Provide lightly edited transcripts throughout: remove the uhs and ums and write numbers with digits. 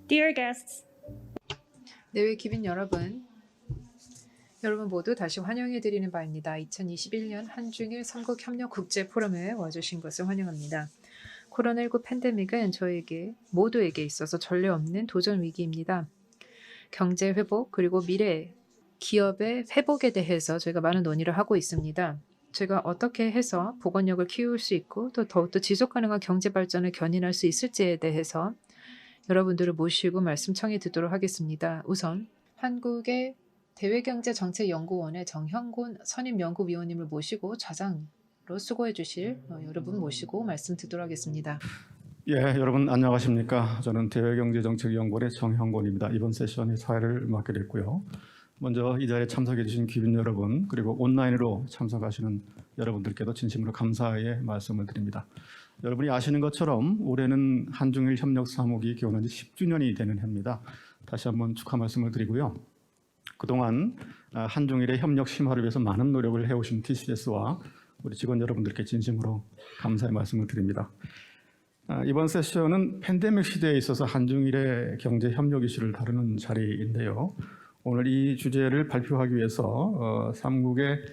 Dear guests, 내외 기빈 여러분 모두 다시 환영해 드리는 바입니다. 2021년 한중일 삼국협력 국제 포럼에 와주신 것을 환영합니다. 코로나19 팬데믹은 저에게 모두에게 있어서 전례 없는 도전 위기입니다. 경제 회복 그리고 미래 기업의 회복에 대해서 저희가 많은 논의를 하고 있습니다. 제가 어떻게 해서 보건력을 키울 수 있고 또 더욱더 지속 가능한 경제 발전을 견인할 수 있을지에 대해서 여러분들을 모시고 말씀 청해 듣도록 하겠습니다. 우선 한국의 대외경제정책연구원의 정형곤 선임연구위원님을 모시고 좌장으로 수고해 주실 여러분 모시고 말씀 듣도록 하겠습니다. 여러분 안녕하십니까? 저는 대외경제정책연구원의 정형곤입니다. 이번 세션에 사회를 맡게 됐고요. 먼저 이 자리에 참석해 주신 귀빈 여러분 그리고 온라인으로 참석하시는 여러분들께도 진심으로 감사의 말씀을 드립니다. 여러분이 아시는 것처럼 올해는 한중일 협력 사무국이 개원한 지 10주년이 되는 해입니다. 다시 한번 축하 말씀을 드리고요. 그동안 한중일의 협력 심화를 위해서 많은 노력을 해오신 TCS와 우리 직원 여러분들께 진심으로 감사의 말씀을 드립니다. 이번 세션은 팬데믹 시대에 있어서 한중일의 경제 협력 이슈를 다루는 자리인데요. 오늘 이 주제를 발표하기 위해서 삼국의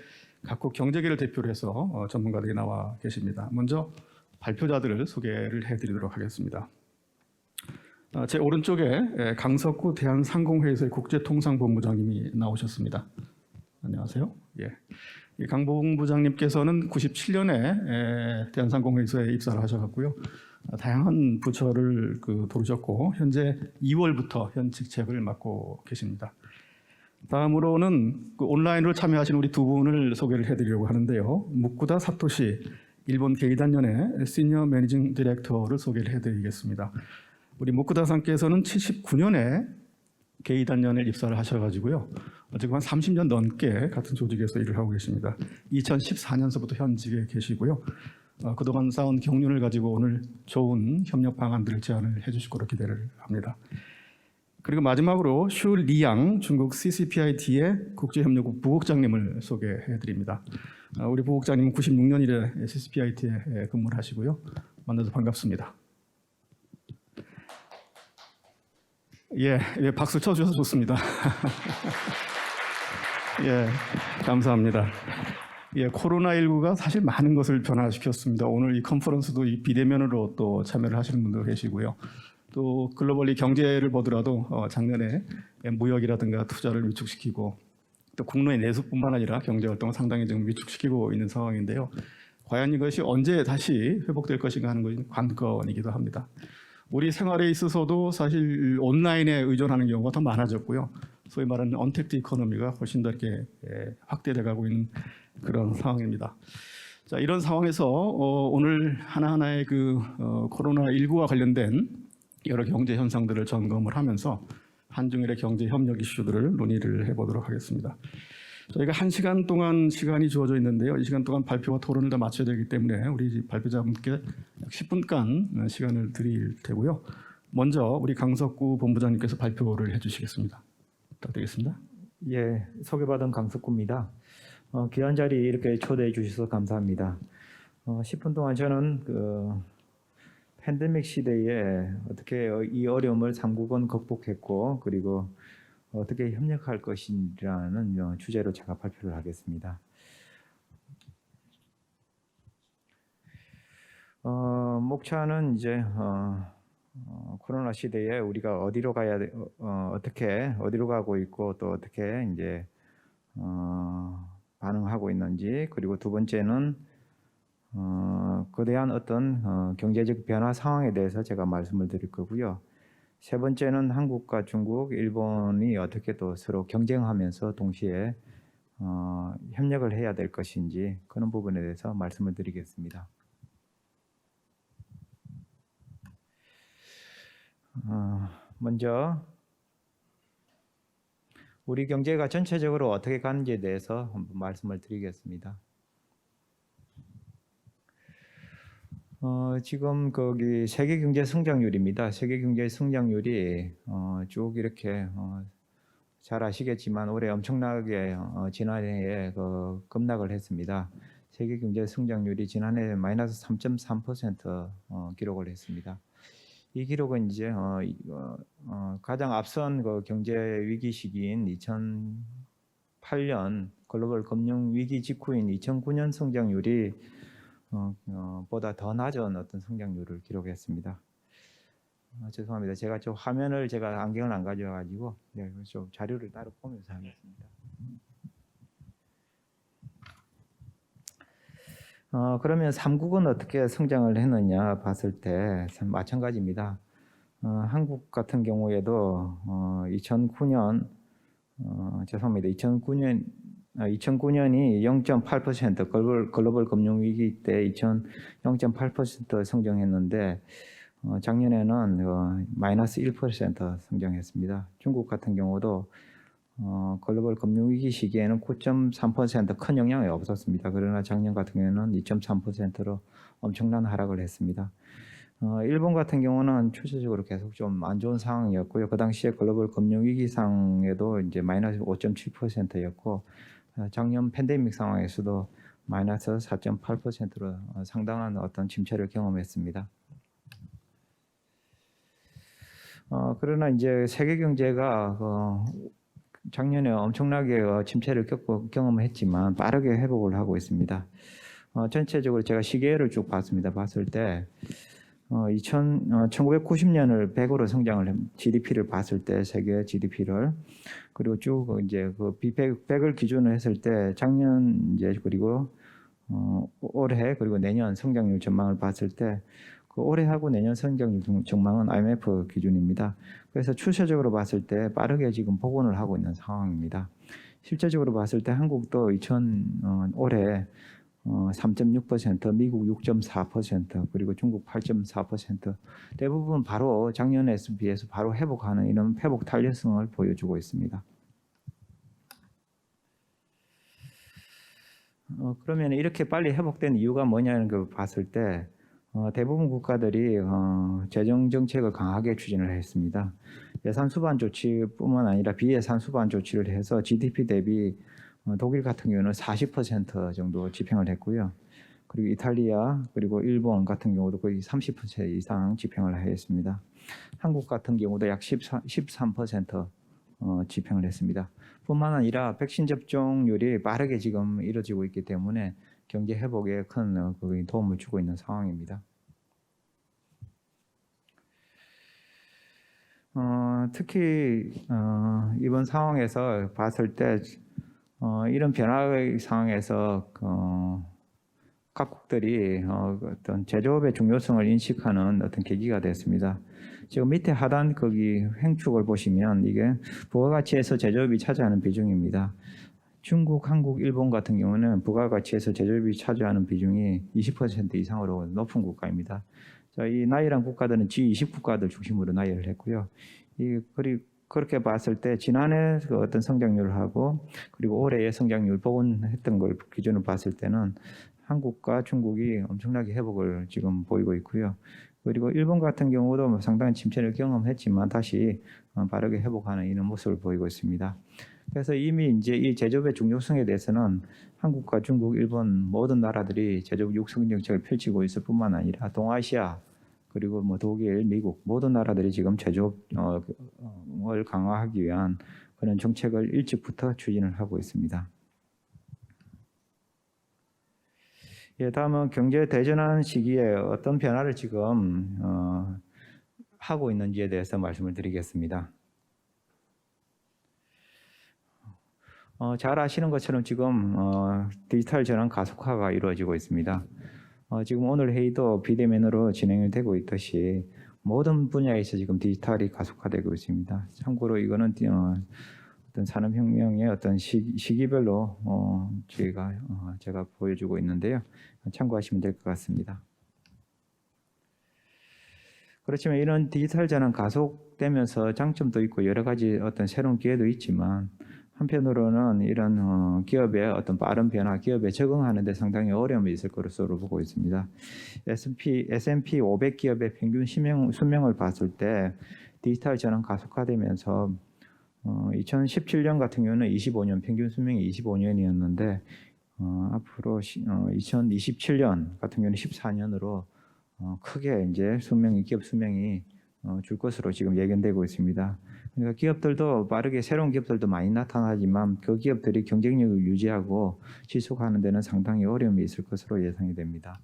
각국 경제계를 대표로 해서 전문가들이 나와 계십니다. 먼저 발표자들을 소개를 해드리도록 하겠습니다. 제 오른쪽에 강석구 대한상공회의소의 국제통상본부장님이 나오셨습니다. 안녕하세요. 이 강 본부장님께서는 97년에 대한상공회의소에 입사를 하셔갖고요. 다양한 부처를 도우셨고 현재 2월부터 현 직책을 맡고 계십니다. 다음으로는 온라인으로 참여하신 우리 두 분을 소개를 해드리려고 하는데요. 무쿠다 사토시 일본 게이단연의 시니어 매니징 디렉터를 소개를 해드리겠습니다. 우리 무쿠다 상께서는 79년에 게이단연에 입사를 하셔가지고요. 지금 한 30년 넘게 같은 조직에서 일을 하고 계십니다. 2014년서부터 현직에 계시고요. 그동안 쌓은 경륜을 가지고 오늘 좋은 협력 방안들을 제안을 해주실 거로 기대를 합니다. 그리고 마지막으로 슈 리양 중국 CCPIT의 국제협력국 부국장님을 소개해드립니다. 우리 부국장님은 96년 이래 CCPIT에 근무를 하시고요. 만나서 반갑습니다. 박수 쳐주셔서 좋습니다. 감사합니다. 코로나19가 사실 많은 것을 변화시켰습니다. 오늘 이 컨퍼런스도 이 비대면으로 또 참여를 하시는 분도 계시고요. 또 글로벌리 경제를 보더라도 작년에 무역이라든가 투자를 위축시키고 또 국내 내수뿐만 아니라 경제 활동을 상당히 좀 위축시키고 있는 상황인데요. 과연 이것이 언제 다시 회복될 것인가 하는 것이 관건이기도 합니다. 우리 생활에 있어서도 사실 온라인에 의존하는 경우가 더 많아졌고요. 소위 말하는 언택트 이코노미가 훨씬 더 이렇게 확대돼 가고 있는 그런 상황입니다. 자, 이런 상황에서 오늘 하나하나의 코로나19와 관련된 여러 경제 현상들을 점검을 하면서 한중일의 경제 협력 이슈들을 논의를 해보도록 하겠습니다. 저희가 1시간 동안 시간이 주어져 있는데요. 이 시간 동안 발표와 토론을 다 마쳐야 되기 때문에 우리 발표자분께 약 10분간 시간을 드릴 테고요. 먼저 우리 강석구 본부장님께서 발표를 해주시겠습니다. 부탁드리겠습니다. 소개받은 강석구입니다. 귀한 자리 이렇게 초대해 주셔서 감사합니다. 10분 동안 저는 팬데믹 시대에 어떻게 이 어려움을 삼국은 극복했고 그리고 어떻게 협력할 것이라는 주제로 제가 발표를 하겠습니다. 목차는 이제 코로나 시대에 우리가 어디로 가야 어디로 가고 있고 또 어떻게 이제 반응하고 있는지, 그리고 두 번째는 거대한 어떤 경제적 변화 상황에 대해서 제가 말씀을 드릴 거고요. 세 번째는 한국과 중국, 일본이 어떻게 또 서로 경쟁하면서 동시에 협력을 해야 될 것인지 그런 부분에 대해서 말씀을 드리겠습니다. 먼저 우리 경제가 전체적으로 어떻게 가는지에 대해서 한번 말씀을 드리겠습니다. 지금 거기 세계 경제 성장률입니다. 세계 경제 성장률이 쭉 이렇게 잘 아시겠지만 올해 엄청나게 지난해에 급락을 했습니다. 세계 경제 성장률이 지난해 마이너스 3.3% 기록을 했습니다. 이 기록은 이제 가장 앞선 그 경제 위기 시기인 2008년 글로벌 금융 위기 직후인 2009년 성장률이 보다 더 낮은 어떤 성장률을 기록했습니다. 죄송합니다. 제가 좀 화면을 제가 안경을 안 가져와가지고 좀 자료를 따로 보면서 하겠습니다. 그러면 3국은 어떻게 성장을 했느냐 봤을 때 마찬가지입니다. 한국 같은 경우에도 2009년 죄송합니다. 2009년이 0.8% 글로벌 금융 위기 때 0.8% 성장했는데 작년에는 마이너스 1% 성장했습니다. 중국 같은 경우도 글로벌 금융 위기 시기에는 9.3% 큰 영향이 없었습니다. 그러나 작년 같은 경우에는 2.3%로 엄청난 하락을 했습니다. 일본 같은 경우는 추세적으로 계속 좀 안 좋은 상황이었고요. 그 당시에 글로벌 금융 위기상에도 이제 마이너스 5.7%였고 작년 팬데믹 상황에서도 마이너스 4.8%로 상당한 어떤 침체를 경험했습니다. 그러나 이제 세계 경제가 작년에 엄청나게 침체를 경험했지만 빠르게 회복을 하고 있습니다. 전체적으로 제가 시계를 쭉 봤습니다. 봤을 때 1990년을 100으로 성장을 GDP를 봤을 때 세계 GDP를 그리고 쭉 이제 그 100을 기준으로 했을 때 작년 이제 그리고 올해 그리고 내년 성장률 전망을 봤을 때 그 올해하고 내년 성장률 전망은 IMF 기준입니다. 그래서 추세적으로 봤을 때 빠르게 지금 복원을 하고 있는 상황입니다. 실제적으로 봤을 때 한국도 올해 3.6%, 미국 6.4%, 그리고 중국 8.4% 대부분 바로 작년에 비해서 바로 회복하는 이런 회복 탄력성을 보여주고 있습니다. 그러면 이렇게 빨리 회복된 이유가 뭐냐는 걸 봤을 때 대부분 국가들이 재정 정책을 강하게 추진을 했습니다. 예산 수반 조치뿐만 아니라 비예산 수반 조치를 해서 GDP 대비 독일 같은 경우는 40% 정도 집행을 했고요. 그리고 이탈리아 그리고 일본 같은 경우도 거의 30% 이상 집행을 했습니다. 한국 같은 경우도 약 13% 집행을 했습니다. 뿐만 아니라 백신 접종률이 빠르게 지금 이루어지고 있기 때문에 경제 회복에 큰 도움을 주고 있는 상황입니다. 특히 이번 상황에서 봤을 때 이런 변화의 상황에서 각국들이 어떤 제조업의 중요성을 인식하는 어떤 계기가 됐습니다. 지금 밑에 하단 거기 횡축을 보시면 이게 부가가치에서 제조업이 차지하는 비중입니다. 중국, 한국, 일본 같은 경우는 부가가치에서 제조업이 차지하는 비중이 20% 이상으로 높은 국가입니다. 이 나열한 국가들은 G20 국가들 중심으로 나열을 했고요. 그렇게 봤을 때 지난해 그 어떤 성장률하고 그리고 올해의 성장률 복원했던 걸 기준으로 봤을 때는 한국과 중국이 엄청나게 회복을 지금 보이고 있고요. 그리고 일본 같은 경우도 상당한 침체를 경험했지만 다시 빠르게 회복하는 이런 모습을 보이고 있습니다. 그래서 이미 이제 이 제조업의 중요성에 대해서는 한국과 중국, 일본 모든 나라들이 제조업 육성 정책을 펼치고 있을 뿐만 아니라 동아시아 그리고 독일, 미국 모든 나라들이 지금 제조업을 강화하기 위한 그런 정책을 일찍부터 추진을 하고 있습니다. 다음은 경제 대전환 시기에 어떤 변화를 지금 하고 있는지에 대해서 말씀을 드리겠습니다. 잘 아시는 것처럼 지금 디지털 전환 가속화가 이루어지고 있습니다. 지금 오늘 회의도 비대면으로 진행되고 있듯이 모든 분야에서 지금 디지털이 가속화되고 있습니다. 참고로 이거는 어떤 산업혁명의 어떤 시기별로 제가 보여주고 있는데요. 참고하시면 될 것 같습니다. 그렇지만 이런 디지털 전환 가속되면서 장점도 있고 여러 가지 어떤 새로운 기회도 있지만 한편으로는 이런 기업의 어떤 빠른 변화, 기업에 적응하는 데 상당히 어려움이 있을 것으로 보고 있습니다. S&P 500 기업의 평균 수명을 봤을 때 디지털 전환 가속화되면서 2017년 같은 경우는 25년, 평균 수명이 25년이었는데 앞으로 2027년 같은 경우는 14년으로 크게 이제 기업 수명이 줄 것으로 지금 예견되고 있습니다. 그러니까 기업들도 빠르게 새로운 기업들도 많이 나타나지만 그 기업들이 경쟁력을 유지하고 지속하는 데는 상당히 어려움이 있을 것으로 예상이 됩니다.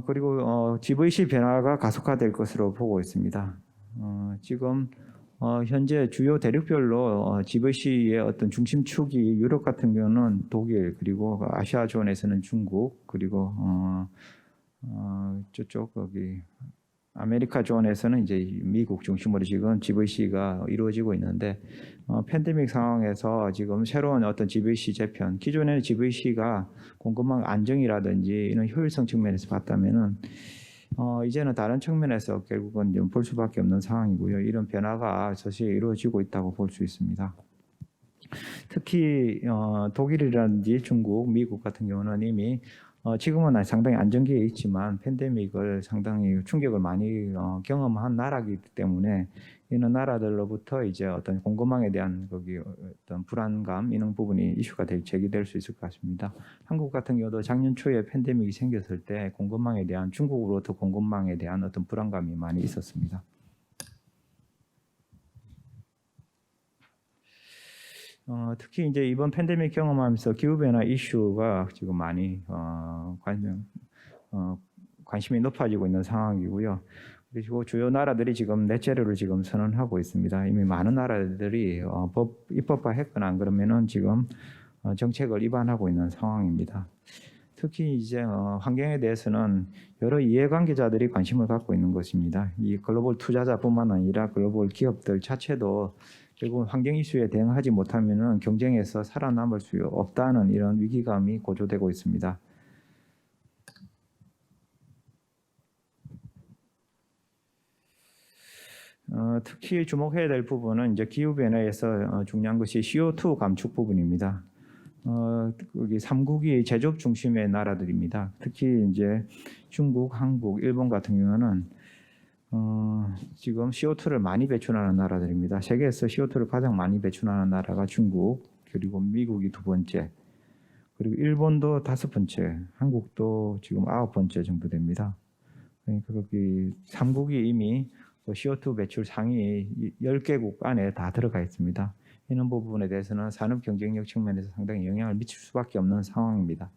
그리고 GVC 변화가 가속화될 것으로 보고 있습니다. 지금 현재 주요 대륙별로 GVC의 어떤 중심축이 유럽 같은 경우는 독일, 그리고 아시아 존에서는 중국, 그리고 저쪽 거기 아메리카 존에서는 이제 미국 중심으로 지금 GVC가 이루어지고 있는데 팬데믹 상황에서 지금 새로운 어떤 GVC 재편, 기존에는 GVC가 공급망 안정이라든지 이런 효율성 측면에서 봤다면은 이제는 다른 측면에서 결국은 좀 볼 수밖에 없는 상황이고요. 이런 변화가 사실 이루어지고 있다고 볼 수 있습니다. 특히 독일이라든지 중국, 미국 같은 경우는 이미 지금은 상당히 안정기에 있지만 팬데믹을 상당히 충격을 많이 경험한 나라이기 때문에 이런 나라들로부터 이제 어떤 공급망에 대한 거기 어떤 불안감 이런 부분이 이슈가 제기될 수 있을 것 같습니다. 한국 같은 경우도 작년 초에 팬데믹이 생겼을 때 공급망에 대한 중국으로부터 공급망에 대한 어떤 불안감이 많이 있었습니다. 특히 이제 이번 팬데믹 경험하면서 기후변화 이슈가 지금 많이 관심이 높아지고 있는 상황이고요. 그리고 주요 나라들이 지금 넷제로를 지금 선언하고 있습니다. 이미 많은 나라들이 입법화했거나 안 그러면은 지금 정책을 위반하고 있는 상황입니다. 특히 이제 환경에 대해서는 여러 이해관계자들이 관심을 갖고 있는 것입니다. 이 글로벌 투자자뿐만 아니라 글로벌 기업들 자체도 결국 환경 이슈에 대응하지 못하면은 경쟁에서 살아남을 수 없다는 이런 위기감이 고조되고 있습니다. 특히 주목해야 될 부분은 이제 기후 변화에서 중요한 것이 CO2 감축 부분입니다. 여기 3국이 제조업 중심의 나라들입니다. 특히 이제 중국, 한국, 일본 같은 경우는 지금 CO2를 많이 배출하는 나라들입니다. 세계에서 CO2를 가장 많이 배출하는 나라가 중국, 그리고 미국이 두 번째, 그리고 일본도 다섯 번째, 한국도 지금 9번째 정도 됩니다. 그러니까 거기 3국이 이미 CO2 배출 상위 10개국 안에 다 들어가 있습니다. 이런 부분에 대해서는 산업 경쟁력 측면에서 상당히 영향을 미칠 수밖에 없는 상황입니다.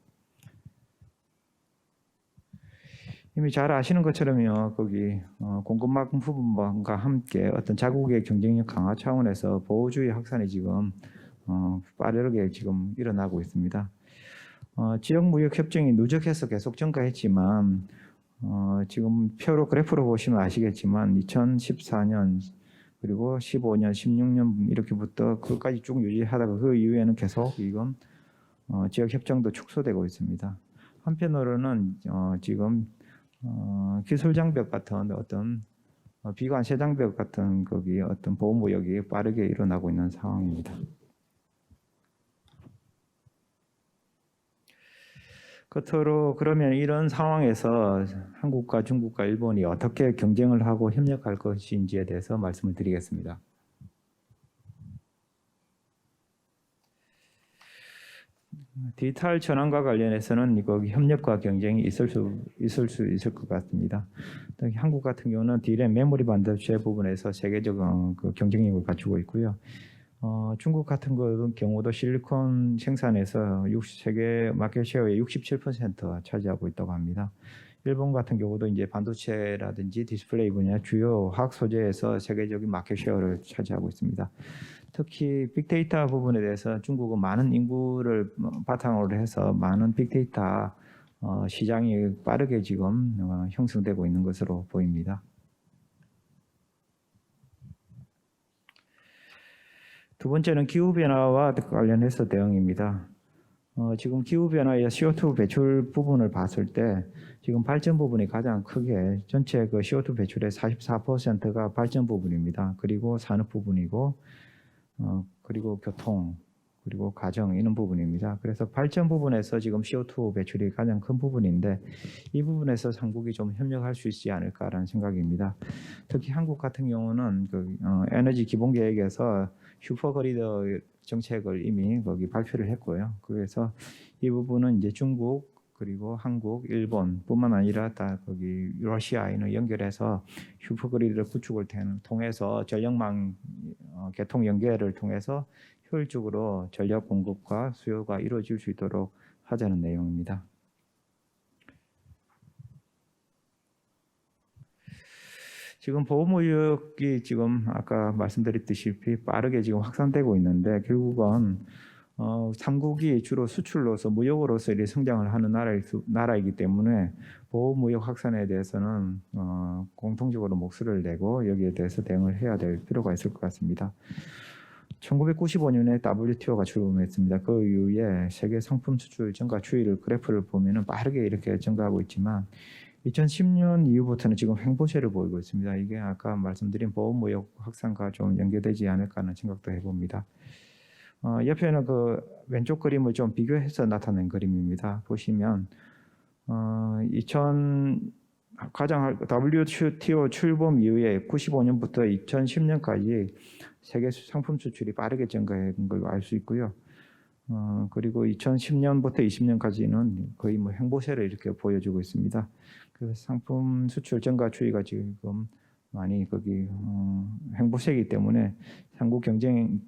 이미 잘 아시는 것처럼요, 거기 공급망 부분과 함께 어떤 자국의 경쟁력 강화 차원에서 보호주의 확산이 지금 빠르게 지금 일어나고 있습니다. 지역무역 협정이 누적해서 계속 증가했지만 지금 표로 그래프로 보시면 아시겠지만 2014년 그리고 15년, 16년 이렇게부터 그까지 쭉 유지하다가 그 이후에는 계속 이건 지역 협정도 축소되고 있습니다. 한편으로는 지금 기술 장벽 같은 어떤 비관세 장벽 같은 거기 어떤 보호무역이 빠르게 일어나고 있는 상황입니다. 끝으로 그러면 이런 상황에서 한국과 중국과 일본이 어떻게 경쟁을 하고 협력할 것인지에 대해서 말씀을 드리겠습니다. 디지털 전환과 관련해서는 거기 협력과 경쟁이 있을 수 있을 것 같습니다. 한국 같은 경우는 디램 메모리 반도체 부분에서 세계적 그 경쟁력을 갖추고 있고요. 중국 같은 경우도 실리콘 생산에서 세계 마켓 쉐어의 67% 차지하고 있다고 합니다. 일본 같은 경우도 이제 반도체라든지 디스플레이 분야 주요 화학 소재에서 세계적인 마켓 쉐어를 차지하고 있습니다. 특히 빅데이터 부분에 대해서 중국은 많은 인구를 바탕으로 해서 많은 빅데이터 시장이 빠르게 지금 형성되고 있는 것으로 보입니다. 두 번째는 기후변화와 관련해서 대응입니다. 지금 기후변화의 CO2 배출 부분을 봤을 때 지금 발전 부분이 가장 크게 전체 그 CO2 배출의 44%가 발전 부분입니다. 그리고 산업 부분이고 그리고 교통 그리고 가정 이런 부분입니다. 그래서 발전 부분에서 지금 CO2 배출이 가장 큰 부분인데 이 부분에서 한국이 좀 협력할 수 있지 않을까라는 생각입니다. 특히 한국 같은 경우는 그 에너지 기본 계획에서 슈퍼그리드 정책을 이미 거기 발표를 했고요. 그래서 이 부분은 이제 중국 그리고 한국, 일본뿐만 아니라 다 거기 러시아인을 연결해서 슈퍼그리드를 구축을 통해서 전력망 개통 연계를 통해서 효율적으로 전력 공급과 수요가 이루어질 수 있도록 하자는 내용입니다. 지금 보호무역이 지금 아까 말씀드렸듯이 빠르게 지금 확산되고 있는데 결국은 삼국이 주로 수출로서 무역으로서 이렇게 성장을 하는 나라이기 때문에 보호무역 확산에 대해서는 공통적으로 목소리를 내고 여기에 대해서 대응을 해야 될 필요가 있을 것 같습니다. 1995년에 WTO가 출범했습니다. 그 이후에 세계 상품 수출 증가 추이를 그래프를 보면은 빠르게 이렇게 증가하고 있지만 2010년 이후부터는 지금 횡보세를 보이고 있습니다. 이게 아까 말씀드린 보호무역 확산과 좀 연계되지 않을까 하는 생각도 해봅니다. 옆에는 그 왼쪽 그림을 좀 비교해서 나타낸 그림입니다. 보시면 WTO 출범 이후에 95년부터 2010년까지 세계 상품 수출이 빠르게 증가한 걸 알 수 있고요. 그리고 2010년부터 20년까지는 거의 뭐 횡보세를 이렇게 보여주고 있습니다. 그래서 상품 수출 증가 추이가 지금 많이 거기 횡보세이기 때문에 한국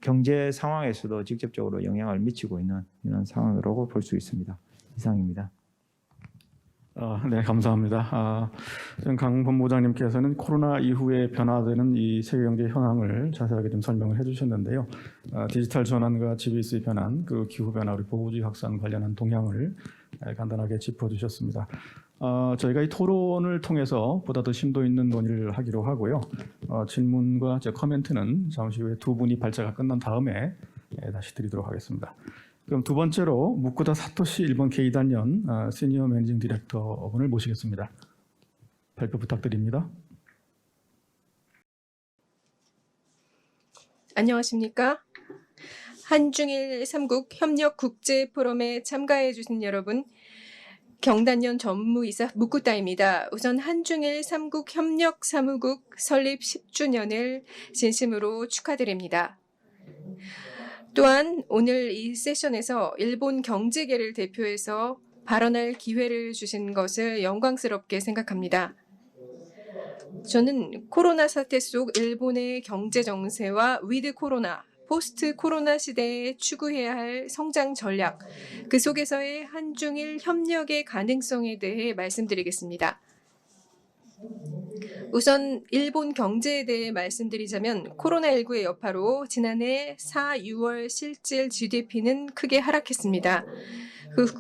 경제 상황에서도 직접적으로 영향을 미치고 있는 이런 상황이라고 볼 수 있습니다. 이상입니다. 네, 감사합니다. 강 본부장님께서는 코로나 이후에 변화되는 이 세계 경제 현황을 자세하게 좀 설명을 해주셨는데요. 디지털 전환과 GBC 변환, 그 기후 변화, 그리고 보호주의 확산 관련한 동향을 간단하게 짚어주셨습니다. 저희가 이 토론을 통해서 보다 더 심도 있는 논의를 하기로 하고요. 질문과 커멘트는 잠시 후에 두 분이 발제가 끝난 다음에 다시 드리도록 하겠습니다. 그럼 두 번째로 무쿠다 사토시 일본 K단연 시니어 매니징 디렉터 분을 모시겠습니다. 발표 부탁드립니다. 안녕하십니까? 한중일 3국 협력 국제 포럼에 참가해 주신 여러분, 경단연 전무이사 무쿠다입니다. 우선 한중일 3국 협력 사무국 설립 10주년을 진심으로 축하드립니다. 또한 오늘 이 세션에서 일본 경제계를 대표해서 발언할 기회를 주신 것을 영광스럽게 생각합니다. 저는 코로나 사태 속 일본의 경제 정세와 위드 코로나, 포스트 코로나 시대에 추구해야 할 성장 전략, 그 속에서의 한중일 협력의 가능성에 대해 말씀드리겠습니다. 우선 일본 경제에 대해 말씀드리자면 코로나19의 여파로 지난해 4, 6월 실질 GDP는 크게 하락했습니다.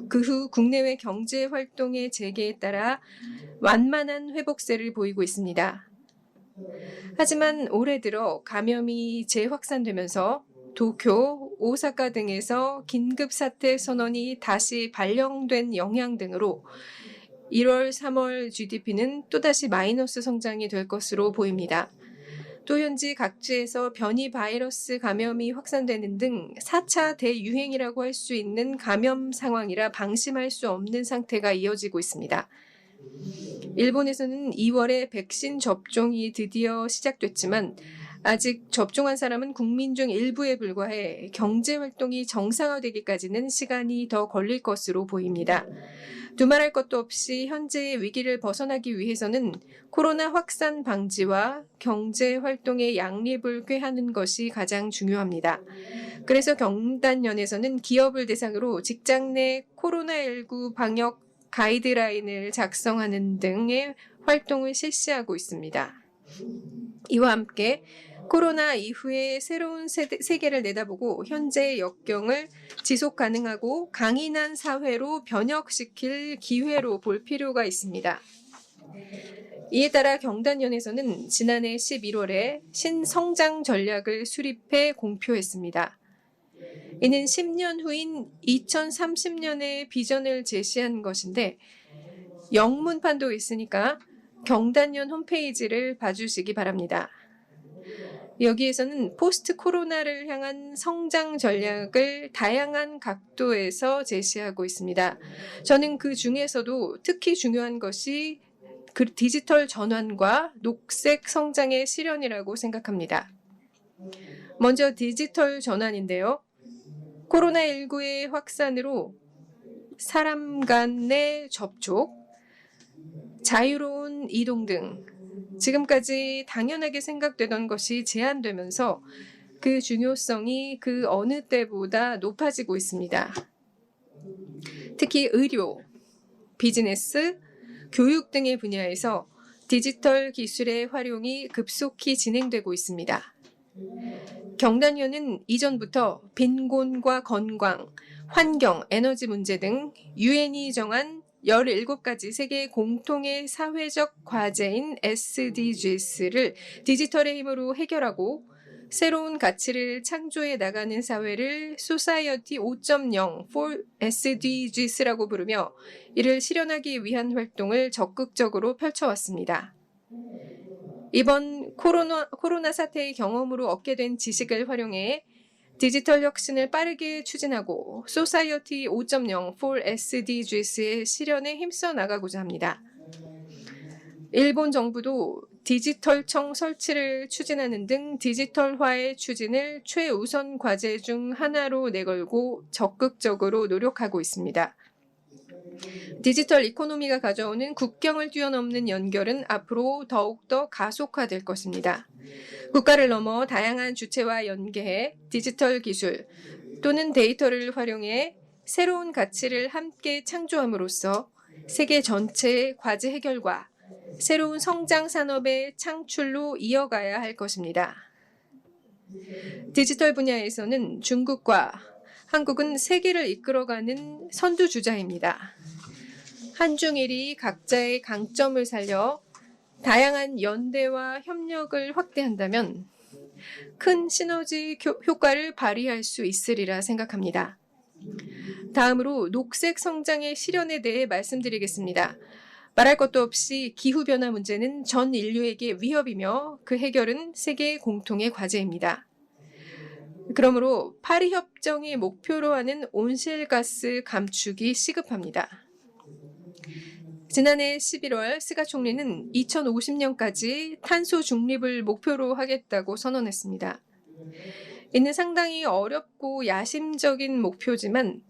그 후 국내외 경제 활동의 재개에 따라 완만한 회복세를 보이고 있습니다. 하지만 올해 들어 감염이 재확산되면서 도쿄, 오사카 등에서 긴급사태 선언이 다시 발령된 영향 등으로 1월, 3월 GDP는 또다시 마이너스 성장이 될 것으로 보입니다. 또 현지 각지에서 변이 바이러스 감염이 확산되는 등 4차 대유행이라고 할 수 있는 감염 상황이라 방심할 수 없는 상태가 이어지고 있습니다. 일본에서는 2월에 백신 접종이 드디어 시작됐지만 아직 접종한 사람은 국민 중 일부에 불과해 경제 활동이 정상화되기까지는 시간이 더 걸릴 것으로 보입니다. 두말할 것도 없이 현재의 위기를 벗어나기 위해서는 코로나 확산 방지와 경제 활동의 양립을 꾀하는 것이 가장 중요합니다. 그래서 경단연에서는 기업을 대상으로 직장 내 코로나19 방역 가이드라인을 작성하는 등의 활동을 실시하고 있습니다. 이와 함께 코로나 이후에 새로운 세계를 내다보고 현재의 역경을 지속 가능하고 강인한 사회로 변혁시킬 기회로 볼 필요가 있습니다. 이에 따라 경단연에서는 지난해 11월에 신성장 전략을 수립해 공표했습니다. 이는 10년 후인 2030년의 비전을 제시한 것인데 영문판도 있으니까 경단연 홈페이지를 봐주시기 바랍니다. 여기에서는 포스트 코로나를 향한 성장 전략을 다양한 각도에서 제시하고 있습니다. 저는 그 중에서도 특히 중요한 것이 디지털 전환과 녹색 성장의 실현이라고 생각합니다. 먼저 디지털 전환인데요. 코로나19의 확산으로 사람 간의 접촉, 자유로운 이동 등 지금까지 당연하게 생각되던 것이 제한되면서 그 중요성이 그 어느 때보다 높아지고 있습니다. 특히 의료, 비즈니스, 교육 등의 분야에서 디지털 기술의 활용이 급속히 진행되고 있습니다. 경단위원은 이전부터 빈곤과 건강, 환경, 에너지 문제 등 유엔이 정한 17가지 세계 공통의 사회적 과제인 SDGs를 디지털의 힘으로 해결하고 새로운 가치를 창조해 나가는 사회를 소사이어티 5.0 for SDGs라고 부르며 이를 실현하기 위한 활동을 적극적으로 펼쳐왔습니다. 이번 코로나 사태의 경험으로 얻게 된 지식을 활용해 디지털 혁신을 빠르게 추진하고 소사이어티 5.0 for SDGs의 실현에 힘써 나가고자 합니다. 일본 정부도 디지털청 설치를 추진하는 등 디지털화의 추진을 최우선 과제 중 하나로 내걸고 적극적으로 노력하고 있습니다. 디지털 이코노미가 가져오는 국경을 뛰어넘는 연결은 앞으로 더욱더 가속화될 것입니다. 국가를 넘어 다양한 주체와 연계해 디지털 기술 또는 데이터를 활용해 새로운 가치를 함께 창조함으로써 세계 전체의 과제 해결과 새로운 성장 산업의 창출로 이어가야 할 것입니다. 디지털 분야에서는 중국과 한국은 세계를 이끌어가는 선두주자입니다. 한중일이 각자의 강점을 살려 다양한 연대와 협력을 확대한다면 큰 시너지 효과를 발휘할 수 있으리라 생각합니다. 다음으로 녹색 성장의 실현에 대해 말씀드리겠습니다. 말할 것도 없이 기후변화 문제는 전 인류에게 위협이며 그 해결은 세계 공통의 과제입니다. 그러므로 파리협정이 목표로 하는 온실가스 감축이 시급합니다. 지난해 11월 스가 총리는 2050년까지 탄소 중립을 목표로 하겠다고 선언했습니다. 이는 상당히 어렵고 야심적인 목표지만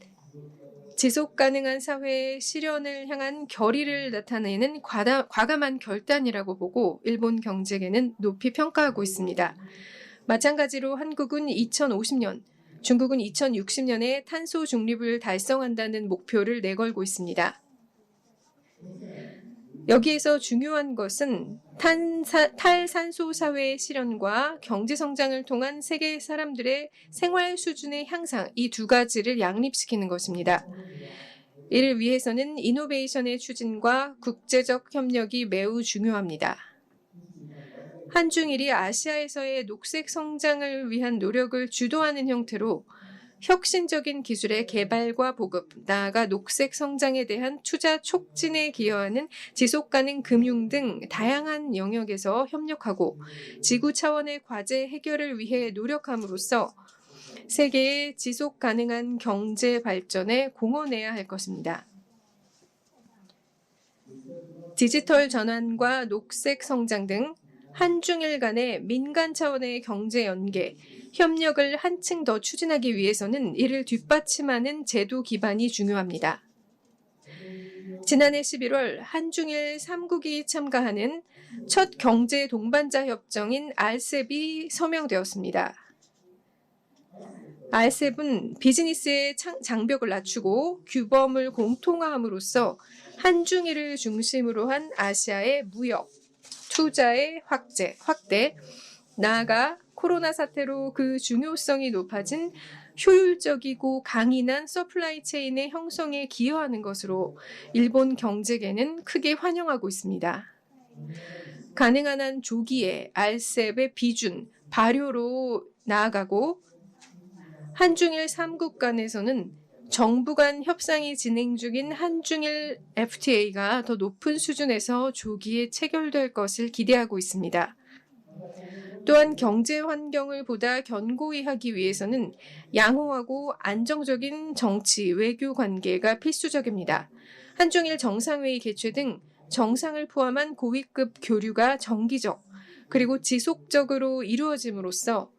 지속 가능한 사회의 실현을 향한 결의를 나타내는 과감한 결단이라고 보고 일본 경제계는 높이 평가하고 있습니다. 마찬가지로 한국은 2050년, 중국은 2060년에 탄소 중립을 달성한다는 목표를 내걸고 있습니다. 여기에서 중요한 것은 탈산소 사회의 실현과 경제 성장을 통한 세계 사람들의 생활 수준의 향상, 이 두 가지를 양립시키는 것입니다. 이를 위해서는 이노베이션의 추진과 국제적 협력이 매우 중요합니다. 한중일이 아시아에서의 녹색 성장을 위한 노력을 주도하는 형태로 혁신적인 기술의 개발과 보급, 나아가 녹색 성장에 대한 투자 촉진에 기여하는 지속가능 금융 등 다양한 영역에서 협력하고 지구 차원의 과제 해결을 위해 노력함으로써 세계의 지속 가능한 경제 발전에 공헌해야 할 것입니다. 디지털 전환과 녹색 성장 등 한중일 간의 민간 차원의 경제 연계, 협력을 한층 더 추진하기 위해서는 이를 뒷받침하는 제도 기반이 중요합니다. 지난해 11월 한중일 3국이 참가하는 첫 경제 동반자 협정인 RCEP이 서명되었습니다. RCEP은 비즈니스의 장벽을 낮추고 규범을 공통화함으로써 한중일을 중심으로 한 아시아의 무역, 투자의 확대, 나아가 코로나 사태로 그 중요성이 높아진 효율적이고 강인한 서플라이 체인의 형성에 기여하는 것으로 일본 경제계는 크게 환영하고 있습니다. 가능한 한 조기에 RCEP의 비준, 발효로 나아가고 한중일 3국 간에서는 정부 간 협상이 진행 중인 한중일 FTA가 더 높은 수준에서 조기에 체결될 것을 기대하고 있습니다. 또한 경제 환경을 보다 견고히 하기 위해서는 양호하고 안정적인 정치, 외교 관계가 필수적입니다. 한중일 정상회의 개최 등 정상을 포함한 고위급 교류가 정기적 그리고 지속적으로 이루어짐으로써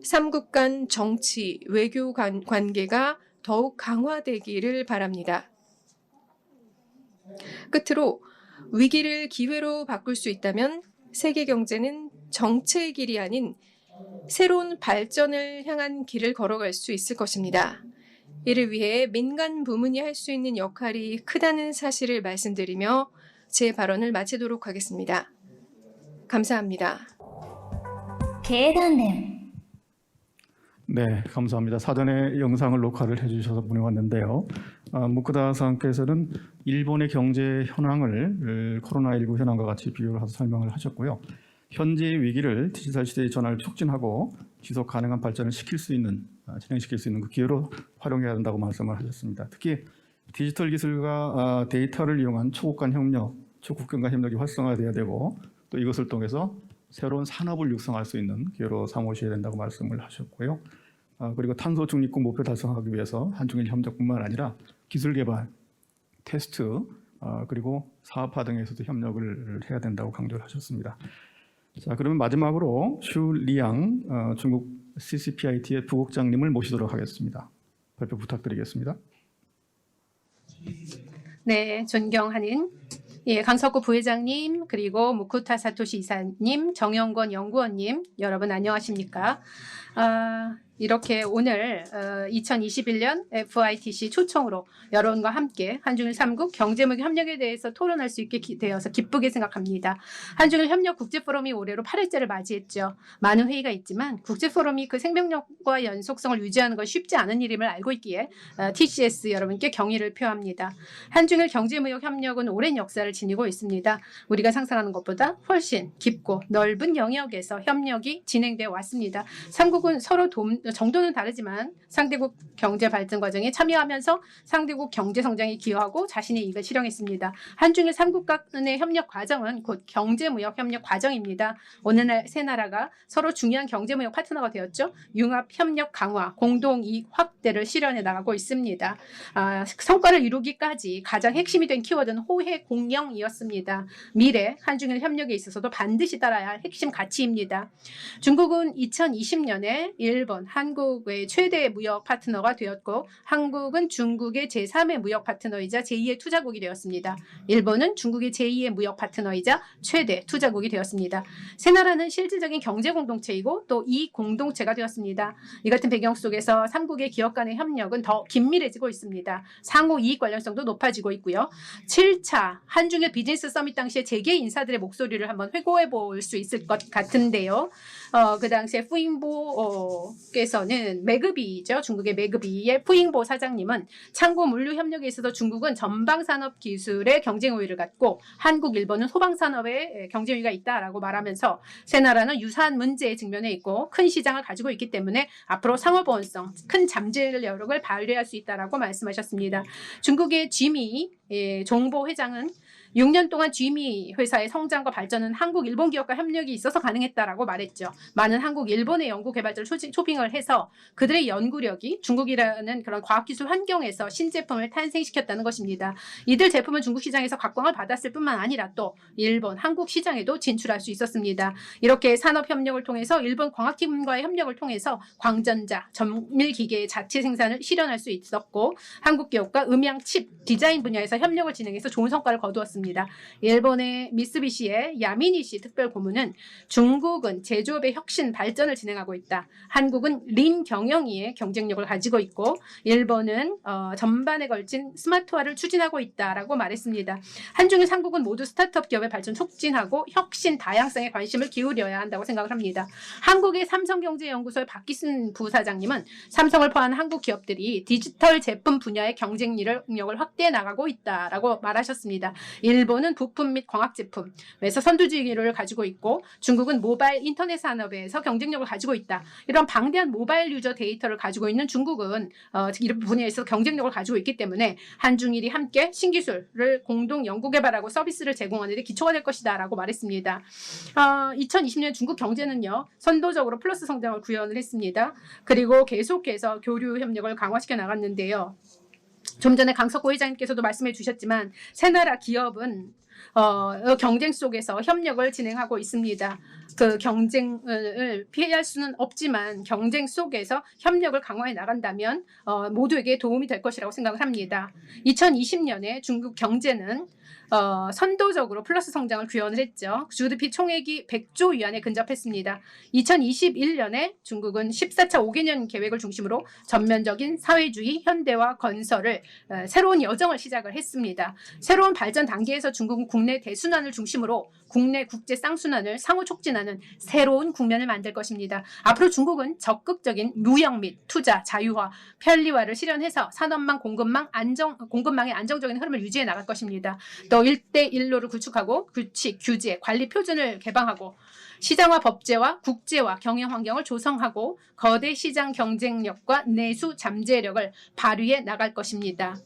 3국 간 정치, 외교 관계가 더욱 강화되기를 바랍니다. 끝으로 위기를 기회로 바꿀 수 있다면 세계 경제는 정체의 길이 아닌 새로운 발전을 향한 길을 걸어갈 수 있을 것입니다. 이를 위해 민간 부문이 할 수 있는 역할이 크다는 사실을 말씀드리며 제 발언을 마치도록 하겠습니다. 감사합니다.経団連 네, 감사합니다. 사전에 영상을 녹화를 해주셔서 보내왔는데요. 무쿠다 상께서는 일본의 경제 현황을 코로나19 현황과 같이 비교를 해서 설명을 하셨고요. 현재의 위기를 디지털 시대의 전환을 촉진하고 지속 가능한 발전을 진행시킬 수 있는 그 기회로 활용해야 한다고 말씀을 하셨습니다. 특히 디지털 기술과 데이터를 이용한 초국 간 협력이 활성화돼야 되고 또 이것을 통해서 새로운 산업을 육성할 수 있는 기회로 삼으셔야 된다고 말씀을 하셨고요. 그리고 탄소 중립국 목표 달성하기 위해서 한중일 협력뿐만 아니라 기술 개발, 테스트, 그리고 사업화 등에서도 협력을 해야 된다고 강조를 하셨습니다. 자, 그러면 마지막으로 슈 리양 중국 CCPIT의 부국장님을 모시도록 하겠습니다. 발표 부탁드리겠습니다. 네, 존경하는 강석구 부회장님, 그리고 무쿠타 사토시 이사님, 정영권 연구원님, 여러분 안녕하십니까? 이렇게 오늘 2021년 FITC 초청으로 여러분과 함께 한중일 3국 경제무역 협력에 대해서 토론할 수 있게 되어서 기쁘게 생각합니다. 한중일 협력 국제포럼이 올해로 8회째를 맞이했죠. 많은 회의가 있지만 국제포럼이 그 생명력과 연속성을 유지하는 건 쉽지 않은 일임을 알고 있기에 TCS 여러분께 경의를 표합니다. 한중일 경제무역 협력은 오랜 역사를 지니고 있습니다. 우리가 상상하는 것보다 훨씬 깊고 넓은 영역에서 협력이 진행되어 왔습니다. 3국은 서로 정도는 다르지만 상대국 경제 발전 과정에 참여하면서 상대국 경제 성장에 기여하고 자신의 이익을 실현했습니다. 한중일 3국 간의 협력 과정은 곧 경제무역 협력 과정입니다. 오늘날 세 나라가 서로 중요한 경제무역 파트너가 되었죠. 융합 협력 강화, 공동이익 확대를 실현해 나가고 있습니다. 성과를 이루기까지 가장 핵심이 된 키워드는 호혜 공영이었습니다. 미래 한중일 협력에 있어서도 반드시 따라야 할 핵심 가치입니다. 중국은 2020년에 일본, 한국의 최대 무역 파트너가 되었고 한국은 중국의 제3의 무역 파트너이자 제2의 투자국이 되었습니다. 일본은 중국의 제2의 무역 파트너이자 최대 투자국이 되었습니다. 세 나라는 실질적인 경제 공동체이고 또 이 공동체가 되었습니다. 이 같은 배경 속에서 3국의 기업 간의 협력은 더 긴밀해지고 있습니다. 상호 이익 관련성도 높아지고 있고요. 7차 한중일 비즈니스 서밋 당시에 재계 인사들의 목소리를 한번 회고해 볼 수 있을 것 같은데요. 그 당시에 푸잉보께서는 매그비죠. 중국의 매그비의 푸잉보 사장님은 창고 물류 협력에 있어서 중국은 전방산업 기술의 경쟁 우위를 갖고 한국, 일본은 소방산업의 경쟁 우위가 있다라고 말하면서 세 나라는 유사한 문제에 직면해 있고 큰 시장을 가지고 있기 때문에 앞으로 상호보완성, 큰 잠재력을 발휘할 수 있다라고 말씀하셨습니다. 중국의 지미 종보 회장은 6년 동안 GME 회사의 성장과 발전은 한국, 일본 기업과 협력이 있어서 가능했다라고 말했죠. 많은 한국, 일본의 연구개발자를 초빙을 해서 그들의 연구력이 중국이라는 그런 과학기술 환경에서 신제품을 탄생시켰다는 것입니다. 이들 제품은 중국 시장에서 각광을 받았을 뿐만 아니라 또 일본, 한국 시장에도 진출할 수 있었습니다. 이렇게 산업협력을 통해서 일본 광학팀과의 협력을 통해서 광전자, 전밀기계의 자체 생산을 실현할 수 있었고 한국 기업과 음향 칩, 디자인 분야에서 협력을 진행해서 좋은 성과를 거두었습니다. 일본의 미쓰비시의 야미니시 특별 고문은 중국은 제조업의 혁신 발전을 진행하고 있다. 한국은 린 경영위의 경쟁력을 가지고 있고 일본은 전반에 걸친 스마트화를 추진하고 있다라고 말했습니다. 한중일 3국은 모두 스타트업 기업의 발전 촉진하고 혁신 다양성에 관심을 기울여야 한다고 생각을 합니다. 한국의 삼성경제연구소의 박기순 부사장님은 삼성을 포함한 한국 기업들이 디지털 제품 분야의 경쟁력을 확대해 나가고 있다라고 말하셨습니다. 일본은 부품 및 광학 제품에서 선두주의를 가지고 있고 중국은 모바일 인터넷 산업에서 경쟁력을 가지고 있다. 이런 방대한 모바일 유저 데이터를 가지고 있는 중국은 이런 분야에서 경쟁력을 가지고 있기 때문에 한중일이 함께 신기술을 공동 연구개발하고 서비스를 제공하는 데 기초가 될 것이다 라고 말했습니다. 2020년 중국 경제는요. 선도적으로 플러스 성장을 구현을 했습니다. 그리고 계속해서 교류 협력을 강화시켜 나갔는데요. 좀 전에 강석호 회장님께서도 말씀해 주셨지만 세 나라 기업은 경쟁 속에서 협력을 진행하고 있습니다. 그 경쟁을 피할 수는 없지만 경쟁 속에서 협력을 강화해 나간다면 모두에게 도움이 될 것이라고 생각을 합니다. 2020년에 중국 경제는 선도적으로 플러스 성장을 구현을 했죠. GDP 총액이 100조 위안에 근접했습니다. 2021년에 중국은 14차 5개년 계획을 중심으로 전면적인 사회주의 현대화 건설을 새로운 여정을 시작을 했습니다. 새로운 발전 단계에서 중국은 국내 대순환을 중심으로 국내 국제 쌍순환을 상호 촉진하는 새로운 국면을 만들 것입니다. 앞으로 중국은 적극적인 무역 및 투자, 자유화, 편리화를 실현해서 산업망, 공급망의 안정적인 흐름을 유지해 나갈 것입니다. 또 1대1로를 구축하고 규칙, 규제, 관리 표준을 개방하고 시장화 법제와 국제화 경영 환경을 조성하고 거대 시장 경쟁력과 내수 잠재력을 발휘해 나갈 것입니다.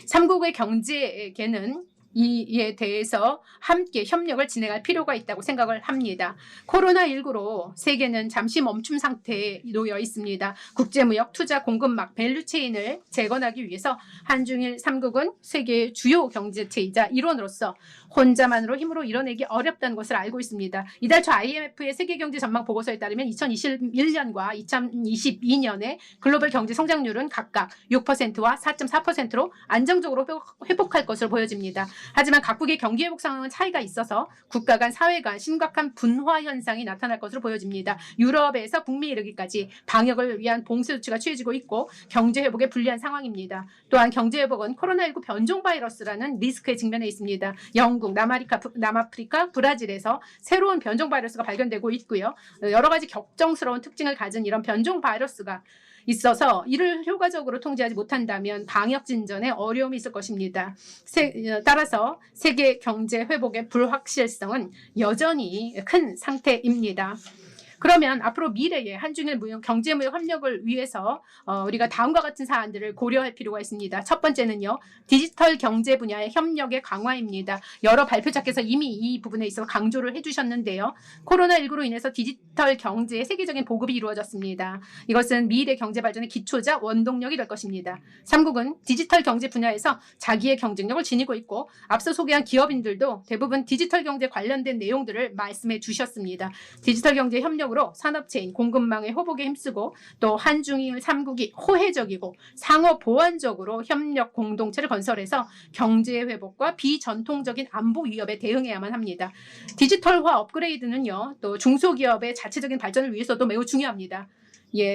3국의 경제계는 이에 대해서 함께 협력을 진행할 필요가 있다고 생각을 합니다. 코로나19로 세계는 잠시 멈춤 상태에 놓여 있습니다. 국제무역, 투자, 공급망, 밸류체인을 재건하기 위해서 한중일 3국은 세계의 주요 경제체이자 일원으로서 혼자만으로 힘으로 이뤄내기 어렵다는 것을 알고 있습니다. 이달 초 IMF의 세계경제 전망 보고서에 따르면 2021년과 2022년에 글로벌 경제 성장률은 각각 6%와 4.4%로 안정적으로 회복할 것으로 보여집니다. 하지만 각국의 경기 회복 상황은 차이가 있어서 국가 간, 사회 간 심각한 분화 현상이 나타날 것으로 보여집니다. 유럽에서 북미 이르기까지 방역을 위한 봉쇄 조치가 취해지고 있고 경제 회복에 불리한 상황입니다. 또한 경제 회복은 코로나19 변종 바이러스라는 리스크에 직면해 있습니다. 영국, 남아프리카, 브라질에서 새로운 변종 바이러스가 발견되고 있고요. 여러 가지 격정스러운 특징을 가진 이런 변종 바이러스가 있어서 이를 효과적으로 통제하지 못한다면 방역 진전에 어려움이 있을 것입니다. 따라서 세계 경제 회복의 불확실성은 여전히 큰 상태입니다. 그러면 앞으로 미래의 한중일 경제무역 협력을 위해서 우리가 다음과 같은 사안들을 고려할 필요가 있습니다. 첫 번째는요, 디지털 경제 분야의 협력의 강화입니다. 여러 발표자께서 이미 이 부분에 있어서 강조를 해주셨는데요. 코로나19로 인해서 디지털 경제의 세계적인 보급이 이루어졌습니다. 이것은 미래 경제 발전의 기초자 원동력이 될 것입니다. 3국은 디지털 경제 분야에서 자기의 경쟁력을 지니고 있고 앞서 소개한 기업인들도 대부분 디지털 경제 관련된 내용들을 말씀해 주셨습니다. 디지털 경제 협력 으로 산업체인 공급망의 회복에 힘쓰고 또 한중일 3국이 호혜적이고 상호 보완적으로 협력 공동체를 건설해서 경제 회복과 비전통적인 안보 위협에 대응해야만 합니다. 디지털화 업그레이드는요, 또 중소기업의 자체적인 발전을 위해서도 매우 중요합니다.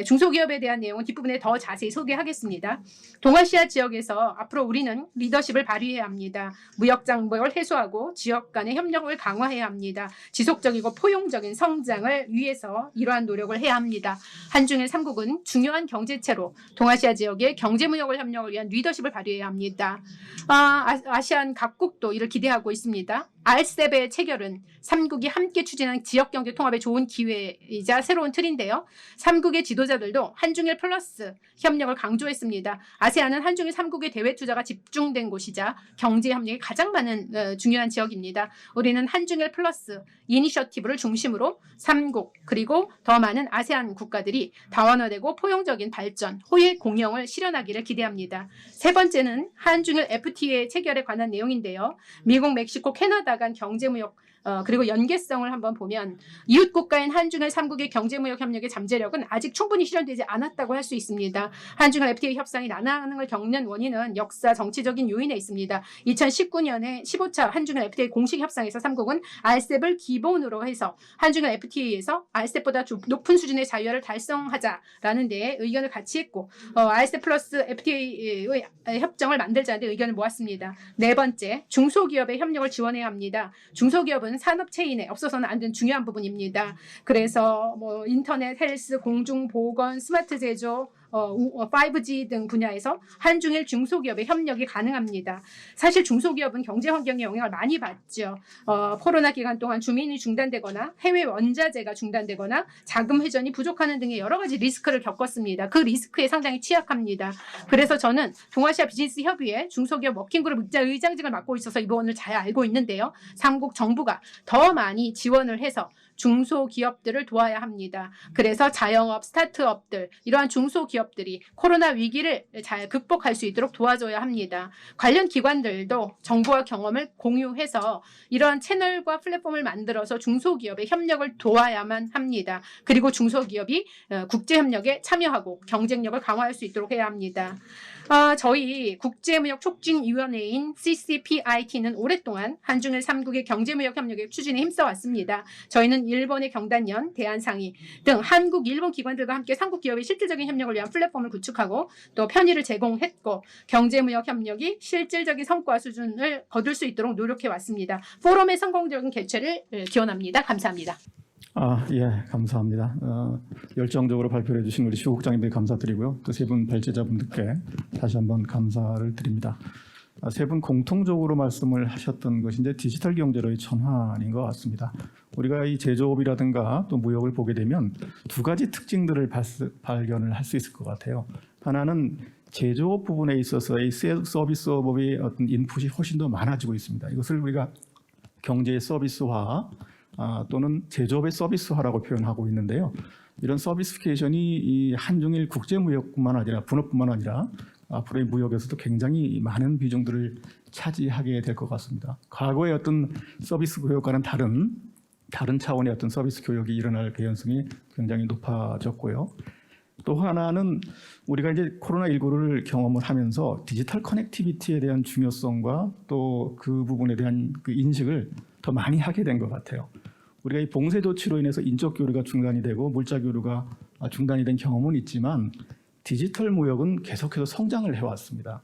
중소기업에 대한 내용은 뒷부분에 더 자세히 소개하겠습니다. 동아시아 지역에서 앞으로 우리는 리더십을 발휘해야 합니다. 무역 장벽을 해소하고 지역 간의 협력을 강화해야 합니다. 지속적이고 포용적인 성장을 위해서 이러한 노력을 해야 합니다. 한중일 3국은 중요한 경제체로 동아시아 지역의 경제무역을 협력을 위한 리더십을 발휘해야 합니다. 아시안 각국도 이를 기대하고 있습니다. RCEP의 체결은 3국이 함께 추진한 지역경제 통합의 좋은 기회이자 새로운 틀인데요. 3국의 지도자들도 한중일 플러스 협력을 강조했습니다. 아세안은 한중일 3국의 대외 투자가 집중된 곳이자 경제 협력이 가장 많은 중요한 지역입니다. 우리는 한중일 플러스 이니셔티브를 중심으로 3국 그리고 더 많은 아세안 국가들이 다원화되고 포용적인 발전, 호혜 공영을 실현하기를 기대합니다. 세 번째는 한중일 FTA 체결에 관한 내용인데요. 미국, 멕시코, 캐나다 간 경제무역 그리고 연계성을 한번 보면 이웃 국가인 한중일 3국의 경제무역 협력의 잠재력은 아직 충분히 실현되지 않았다고 할 수 있습니다. 한중일 FTA 협상이 난항을 겪는 원인은 역사 정치적인 요인에 있습니다. 2019년에 15차 한중일 FTA 공식 협상에서 3국은 RCEP을 기본으로 해서 한중일 FTA에서 RCEP보다 높은 수준의 자유화를 달성하자라는 데 의견을 같이 했고 RCEP 플러스 FTA의 협정을 만들자는 데 의견을 모았습니다. 네 번째, 중소기업의 협력을 지원해야 합니다. 중소기업은 산업 체인에 없어서는 안 되는 중요한 부분입니다. 그래서 인터넷, 헬스, 공중 보건, 스마트 제조, 5G 등 분야에서 한중일 중소기업의 협력이 가능합니다. 사실 중소기업은 경제 환경에 영향을 많이 받죠. 코로나 기간 동안 주민이 중단되거나 해외 원자재가 중단되거나 자금 회전이 부족하는 등의 여러 가지 리스크를 겪었습니다. 그 리스크에 상당히 취약합니다. 그래서 저는 동아시아 비즈니스 협의회 중소기업 워킹그룹 의장직을 맡고 있어서 이 부분을 잘 알고 있는데요. 3국 정부가 더 많이 지원을 해서 중소기업들을 도와야 합니다. 그래서 자영업, 스타트업들, 이러한 중소기업들이 코로나 위기를 잘 극복할 수 있도록 도와줘야 합니다. 관련 기관들도 정보와 경험을 공유해서 이러한 채널과 플랫폼을 만들어서 중소기업의 협력을 도와야만 합니다. 그리고 중소기업이 국제협력에 참여하고 경쟁력을 강화할 수 있도록 해야 합니다. 저희 국제무역촉진위원회인 CCPIT는 오랫동안 한중일 3국의 경제무역 협력의 추진에 힘써왔습니다. 저희는 일본의 경단련, 대한상의 등 한국, 일본 기관들과 함께 3국 기업의 실질적인 협력을 위한 플랫폼을 구축하고 또 편의를 제공했고 경제무역 협력이 실질적인 성과 수준을 거둘 수 있도록 노력해왔습니다. 포럼의 성공적인 개최를 기원합니다. 감사합니다. 예, 감사합니다. 열정적으로 발표해 주신 우리 시국장님들 감사드리고요. 또 세 분 발제자분들께 다시 한번 감사를 드립니다. 세 분 공통적으로 말씀을 하셨던 것이 이제 디지털 경제로의 전환인 것 같습니다. 우리가 이 제조업이라든가 또 무역을 보게 되면 두 가지 특징들을 발견을 할 수 있을 것 같아요. 하나는 제조업 부분에 있어서 이 서비스업의 어떤 인풋이 훨씬 더 많아지고 있습니다. 이것을 우리가 경제의 서비스화 또는 제조업의 서비스화라고 표현하고 있는데요. 이런 서비스피케이션이 이 한중일 국제무역뿐만 아니라 분업뿐만 아니라 앞으로의 무역에서도 굉장히 많은 비중들을 차지하게 될 것 같습니다. 과거의 어떤 서비스 교육과는 다른 차원의 어떤 서비스 교육이 일어날 개연성이 굉장히 높아졌고요. 또 하나는 우리가 이제 코로나19를 경험을 하면서 디지털 커넥티비티에 대한 중요성과 또 그 부분에 대한 그 인식을 더 많이 하게 된 것 같아요. 우리가 이 봉쇄 조치로 인해서 인적 교류가 중단이 되고 물자 교류가 중단이 된 경험은 있지만 디지털 무역은 계속해서 성장을 해왔습니다.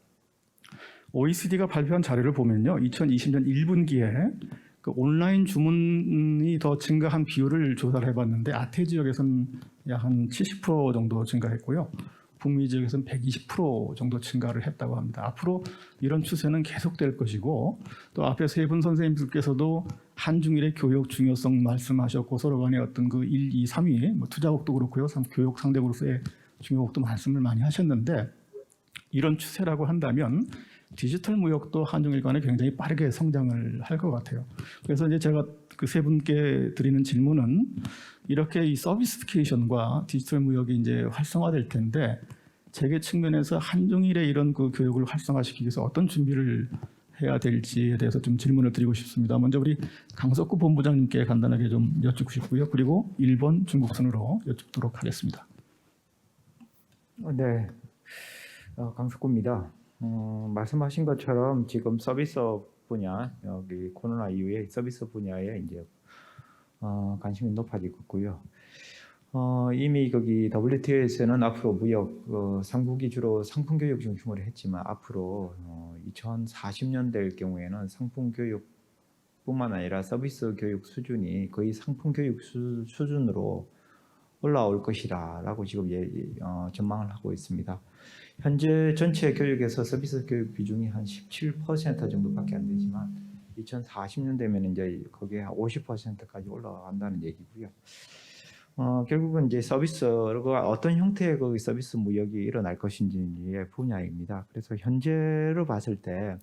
OECD가 발표한 자료를 보면요, 2020년 1분기에 그 온라인 주문이 더 증가한 비율을 조사를 해봤는데 아태 지역에서는 약 한 70% 정도 증가했고요. 북미 지역에서는 120% 정도 증가를 했다고 합니다. 앞으로 이런 추세는 계속될 것이고 또 앞에 세 분 선생님들께서도 한중일의 교육 중요성 말씀하셨고 서로 간의 어떤 그 1, 2, 3위 뭐 투자국도 그렇고요. 교육 상대국으로서의 중요국도 말씀을 많이 하셨는데 이런 추세라고 한다면 디지털 무역도 한중일 간에 굉장히 빠르게 성장을 할 것 같아요. 그래서 이제 제가 그 세 분께 드리는 질문은 이렇게 이 서비스피케이션과 디지털 무역이 이제 활성화될 텐데 재계 측면에서 한중일의 이런 그 교육을 활성화시키기 위해서 어떤 준비를 해야 될지에 대해서 좀 질문을 드리고 싶습니다. 먼저 우리 강석구 본부장님께 간단하게 좀 여쭙고 싶고요. 그리고 일본, 중국 순으로 여쭙도록 하겠습니다. 네, 강석구입니다. 말씀하신 것처럼 지금 서비스 분야, 여기 코로나 이후에 서비스 분야에 이제 관심이 높아지고 있고요. 이미 거기 WTO에서는 앞으로 무역 삼국이 주로 상품 교육 중심으로 했지만 앞으로 2040년 될 경우에는 상품 교육뿐만 아니라 서비스 교육 수준이 거의 상품 교육 수준으로 올라올 것이라고 지금 전망을 하고 있습니다. 현재 전체 교육에서 서비스 교육 비중이 한 17% 정도밖에 안 되지만 2040년 되면 이제 거기에 50%까지 올라간다는 얘기고요. 결국은 이제 서비스가 어떤 형태의 그 서비스 무역이 일어날 것인지의 분야입니다. 그래서 현재로 봤을 때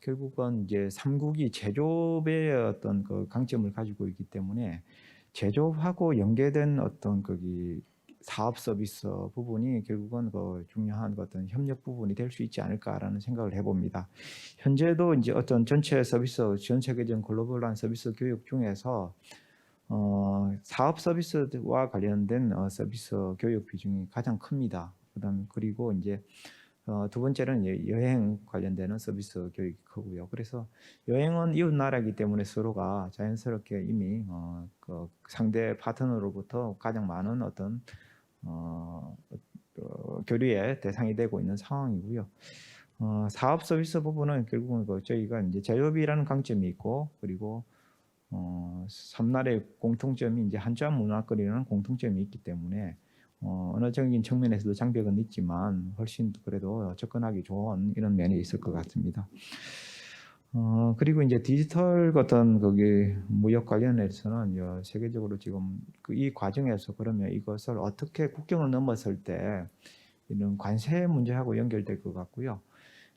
결국은 이제 삼국이 제조업의 어떤 그 강점을 가지고 있기 때문에 제조업하고 연계된 어떤 거기 사업 서비스 부분이 결국은 그 중요한 어떤 협력 부분이 될 수 있지 않을까라는 생각을 해봅니다. 현재도 이제 어떤 전체 서비스, 전 세계적인 글로벌한 서비스 교육 중에서 사업 서비스와 관련된 서비스 교육 비중이 가장 큽니다. 그리고 이제 두 번째는 여행 관련되는 서비스 교육이 크고요. 그래서 여행은 이웃 나라이기 때문에 서로가 자연스럽게 이미 그 상대 파트너로부터 가장 많은 어떤 교류의 대상이 되고 있는 상황이고요. 사업 서비스 부분은 결국은 저희가 이제 제조업이라는 강점이 있고 그리고 삼나라의 공통점이 이제 한자 문화거리라는 공통점이 있기 때문에 언어적인 측면에서도 장벽은 있지만 훨씬 그래도 접근하기 좋은 이런 면이 있을 것 같습니다. 그리고 이제 디지털 어떤 거기 무역 관련해서는 세계적으로 지금 이 과정에서 그러면 이것을 어떻게 국경을 넘었을 때 이런 관세 문제하고 연결될 것 같고요.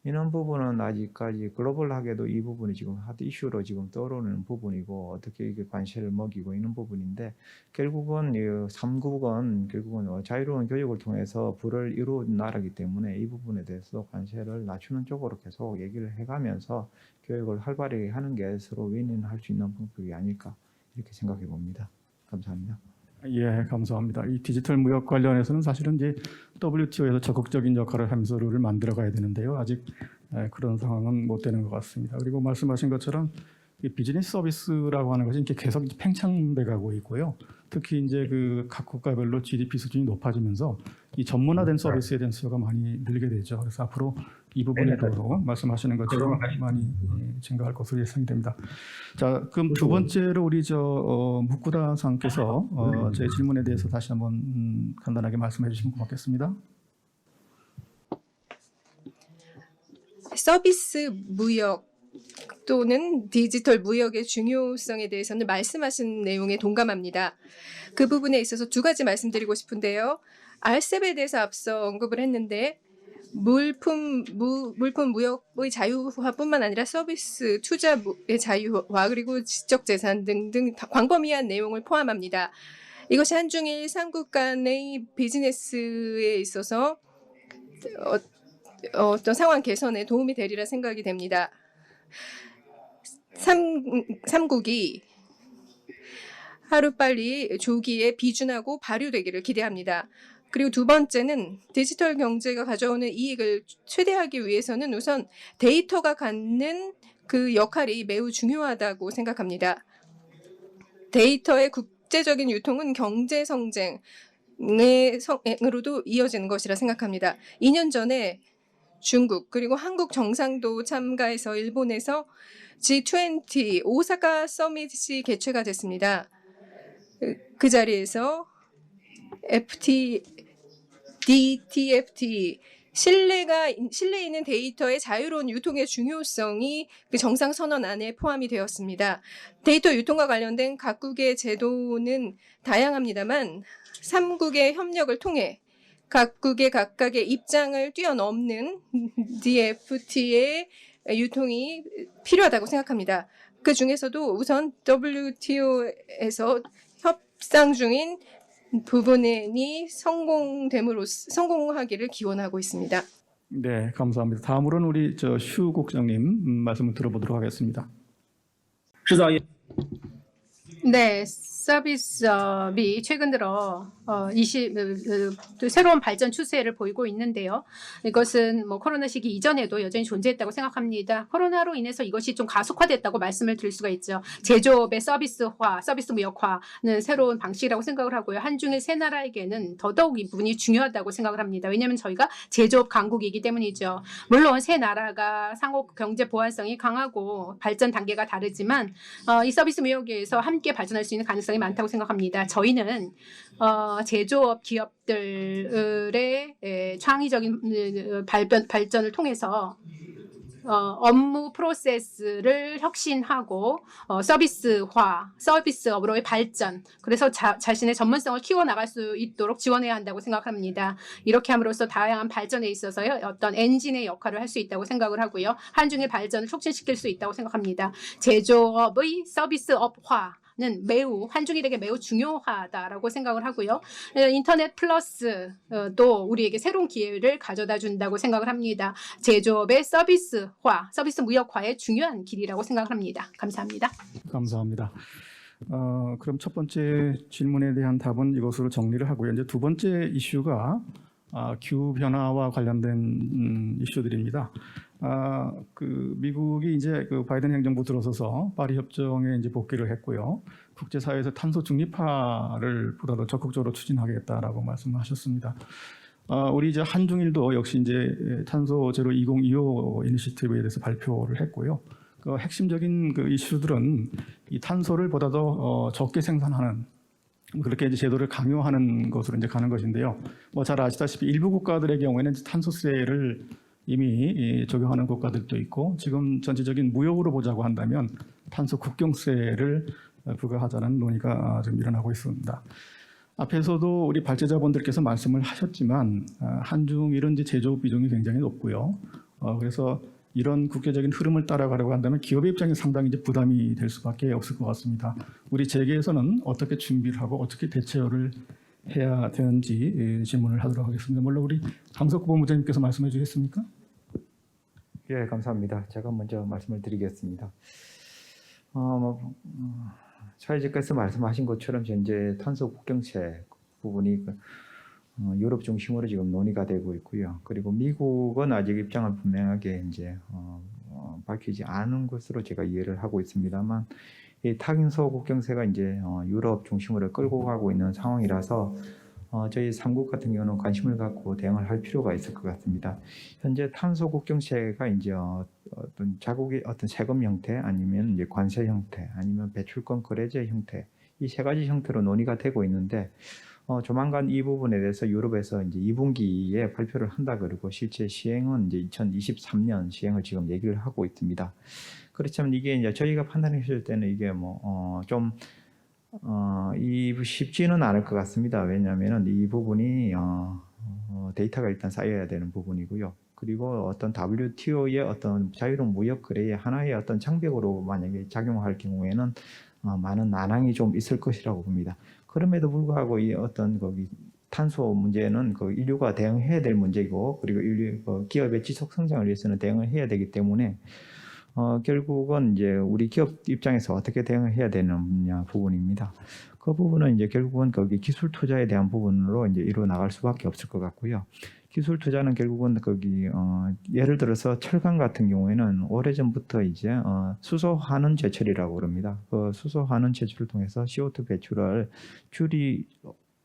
이런 부분은 아직까지 글로벌하게도 이 부분이 지금 핫 이슈로 지금 떠오르는 부분이고 어떻게 이게 관세를 먹이고 있는 부분인데 결국은 삼국은 결국은 자유로운 교육을 통해서 부를 이룬 나라이기 때문에 이 부분에 대해서 관세를 낮추는 쪽으로 계속 얘기를 해가면서 교육을 활발히 하는 게 서로 윈윈할 수 있는 방법이 아닐까 이렇게 생각해 봅니다. 감사합니다. 예, 감사합니다. 이 디지털 무역 관련해서는 사실은 이제 WTO에서 적극적인 역할을 하면서 룰을 만들어 가야 되는데요. 아직 그런 상황은 못 되는 것 같습니다. 그리고 말씀하신 것처럼 이 비즈니스 서비스라고 하는 것이 이렇게 계속 이제 팽창돼 가고 있고요. 특히 이제 그 각 국가별로 GDP 수준이 높아지면서 이 전문화된 서비스에 대한 수요가 많이 늘게 되죠. 그래서 앞으로 이 부분에도 말씀하시는 것처럼 많이 증가할 것으로 예상이 됩니다. 자, 그럼 두 번째로 우리 묵구다 상께서 제 질문에 대해서 다시 한번 간단하게 말씀해 주시면 고맙겠습니다. 서비스 무역 또는 디지털 무역의 중요성에 대해서는 말씀하신 내용에 동감합니다. 그 부분에 있어서 두 가지 말씀드리고 싶은데요. RCEP에 대해서 앞서 언급을 했는데 물품 무역의 자유화뿐만 아니라 서비스 투자의 자유화 그리고 지적재산 등등 광범위한 내용을 포함합니다. 이것이 한중일 3국 간의 비즈니스에 있어서 어떤 상황 개선에 도움이 되리라 생각이 됩니다. 3국이 하루빨리 조기에 비준하고 발효되기를 기대합니다. 그리고 두 번째는 디지털 경제가 가져오는 이익을 최대화하기 위해서는 우선 데이터가 갖는 그 역할이 매우 중요하다고 생각합니다. 데이터의 국제적인 유통은 경제 성장으로도 이어지는 것이라 생각합니다. 2년 전에 중국 그리고 한국 정상도 참가해서 일본에서 G20 오사카 서밋이 개최가 됐습니다. 그 자리에서 DTFT 신뢰 있는 데이터의 자유로운 유통의 중요성이 그 정상선언안에 포함이 되었습니다. 데이터 유통과 관련된 각국의 제도는 다양합니다만 3국의 협력을 통해 각국의 각각의 입장을 뛰어넘는 DFT의 유통이 필요하다고 생각합니다. 그 중에서도 우선 WTO에서 협상 중인 부분이 성공하기를 기원하고 있습니다. 네, 감사합니다. 다음으로는 우리 슈 국장님 말씀을 들어보도록 하겠습니다. 네, 서비스업이 최근 들어 새로운 발전 추세를 보이고 있는데요. 이것은 코로나 시기 이전에도 여전히 존재했다고 생각합니다. 코로나로 인해서 이것이 좀 가속화됐다고 말씀을 드릴 수가 있죠. 제조업의 서비스화, 서비스 무역화는 새로운 방식이라고 생각을 하고요. 한중일 세 나라에게는 더더욱 이 부분이 중요하다고 생각을 합니다. 왜냐하면 저희가 제조업 강국이기 때문이죠. 물론 세 나라가 상호 경제 보완성이 강하고 발전 단계가 다르지만 이 서비스 무역에서 함께 발전할 수 있는 가능성이 많다고 생각합니다. 저희는 제조업 기업들의 창의적인 발전을 통해서 업무 프로세스를 혁신하고 서비스화, 서비스업으로의 발전, 그래서 자신의 전문성을 키워나갈 수 있도록 지원해야 한다고 생각합니다. 이렇게 함으로써 다양한 발전에 있어서 어떤 엔진의 역할을 할 수 있다고 생각을 하고요. 한중일 발전을 促진시킬 수 있다고 생각합니다. 제조업의 서비스업화 는 한중일에게 매우 중요하다라고 생각을 하고요. 인터넷 플러스도 우리에게 새로운 기회를 가져다 준다고 생각을 합니다. 제조업의 서비스화, 서비스 무역화의 중요한 길이라고 생각을 합니다. 감사합니다. 감사합니다. 그럼 첫 번째 질문에 대한 답은 이것으로 정리를 하고요. 이제 두 번째 이슈가 기후 변화와 관련된 이슈들입니다. 미국이 이제 그 바이든 행정부 들어서서 파리 협정에 이제 복귀를 했고요. 국제사회에서 탄소 중립화를 보다 더 적극적으로 추진하겠다라고 말씀하셨습니다. 우리 이제 한중일도 역시 이제 탄소 제로 2025 이니시티브에 대해서 발표를 했고요. 그 핵심적인 그 이슈들은 이 탄소를 보다 더 적게 생산하는 그렇게 이제 제도를 강요하는 것으로 이제 가는 것인데요. 잘 아시다시피 일부 국가들의 경우에는 탄소세를 이미 적용하는 국가들도 있고 지금 전체적인 무역으로 보자고 한다면 탄소 국경세를 부과하자는 논의가 지금 일어나고 있습니다. 앞에서도 우리 발제자분들께서 말씀을 하셨지만 한중일은 이제 제조업 비중이 굉장히 높고요. 그래서 이런 국제적인 흐름을 따라가려고 한다면 기업의 입장에 상당히 이제 부담이 될 수밖에 없을 것 같습니다. 우리 재계에서는 어떻게 준비를 하고 어떻게 대처를 해야 되는지 질문을 하도록 하겠습니다. 물론 우리 강석구 본부장님께서 말씀해 주시겠습니까? 예, 감사합니다. 제가 먼저 말씀을 드리겠습니다. 사회자께서 말씀하신 것처럼 현재 탄소 국경세 부분이 유럽 중심으로 지금 논의가 되고 있고요. 그리고 미국은 아직 입장을 분명하게 이제 밝히지 않은 것으로 제가 이해를 하고 있습니다만, 이 탄소 국경세가 이제 유럽 중심으로 끌고 가고 있는 상황이라서 저희 3국 같은 경우는 관심을 갖고 대응을 할 필요가 있을 것 같습니다. 현재 탄소 국경세가 이제 어떤 자국의 어떤 세금 형태, 아니면 이제 관세 형태, 아니면 배출권 거래제 형태, 이 세 가지 형태로 논의가 되고 있는데, 조만간 이 부분에 대해서 유럽에서 이제 2분기에 발표를 한다 그러고, 실제 시행은 이제 2023년 시행을 지금 얘기를 하고 있습니다. 그렇지만 이게 이제 저희가 판단했을 때는 이게 쉽지는 않을 것 같습니다. 왜냐하면 이 부분이 데이터가 일단 쌓여야 되는 부분이고요. 그리고 어떤 WTO의 어떤 자유로운 무역 거래의 하나의 어떤 장벽으로 만약에 작용할 경우에는 많은 난항이 좀 있을 것이라고 봅니다. 그럼에도 불구하고 이 어떤 거기 탄소 문제는 그 인류가 대응해야 될 문제이고, 그리고 기업의 지속 성장을 위해서는 대응을 해야 되기 때문에 결국은 이제 우리 기업 입장에서 어떻게 대응을 해야 되느냐 부분입니다. 그 부분은 이제 결국은 거기 기술 투자에 대한 부분으로 이제 이루어 나갈 수밖에 없을 것 같고요. 기술 투자는 결국은 거기 예를 들어서 철강 같은 경우에는 오래전부터 이제 수소 환원 제철이라고 그럽니다. 그 수소 환원 제철을 통해서 CO2 배출을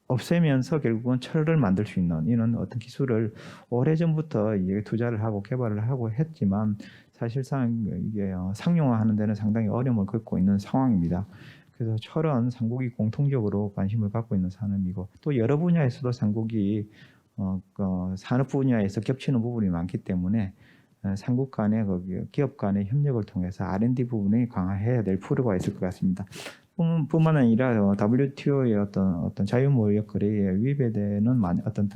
없애면서 결국은 철을 만들 수 있는 이런 어떤 기술을 오래전부터 이게 투자를 하고 개발을 하고 했지만, 사실상 이게 상용화하는 데는 상당히 어려움을 겪고 있는 상황입니다. 그래서 철은 삼국이 공통적으로 관심을 갖고 있는 산업이고, 또 여러 분야에서도 삼국이 산업 분야에서 겹치는 부분이 많기 때문에 삼국 간의 기업 간의 협력을 통해서 R&D 부분이 강화해야 될 필요가 있을 것 같습니다. 뿐만 아니라 WTO의 어떤 자유무역 거래에 위배되는 어떤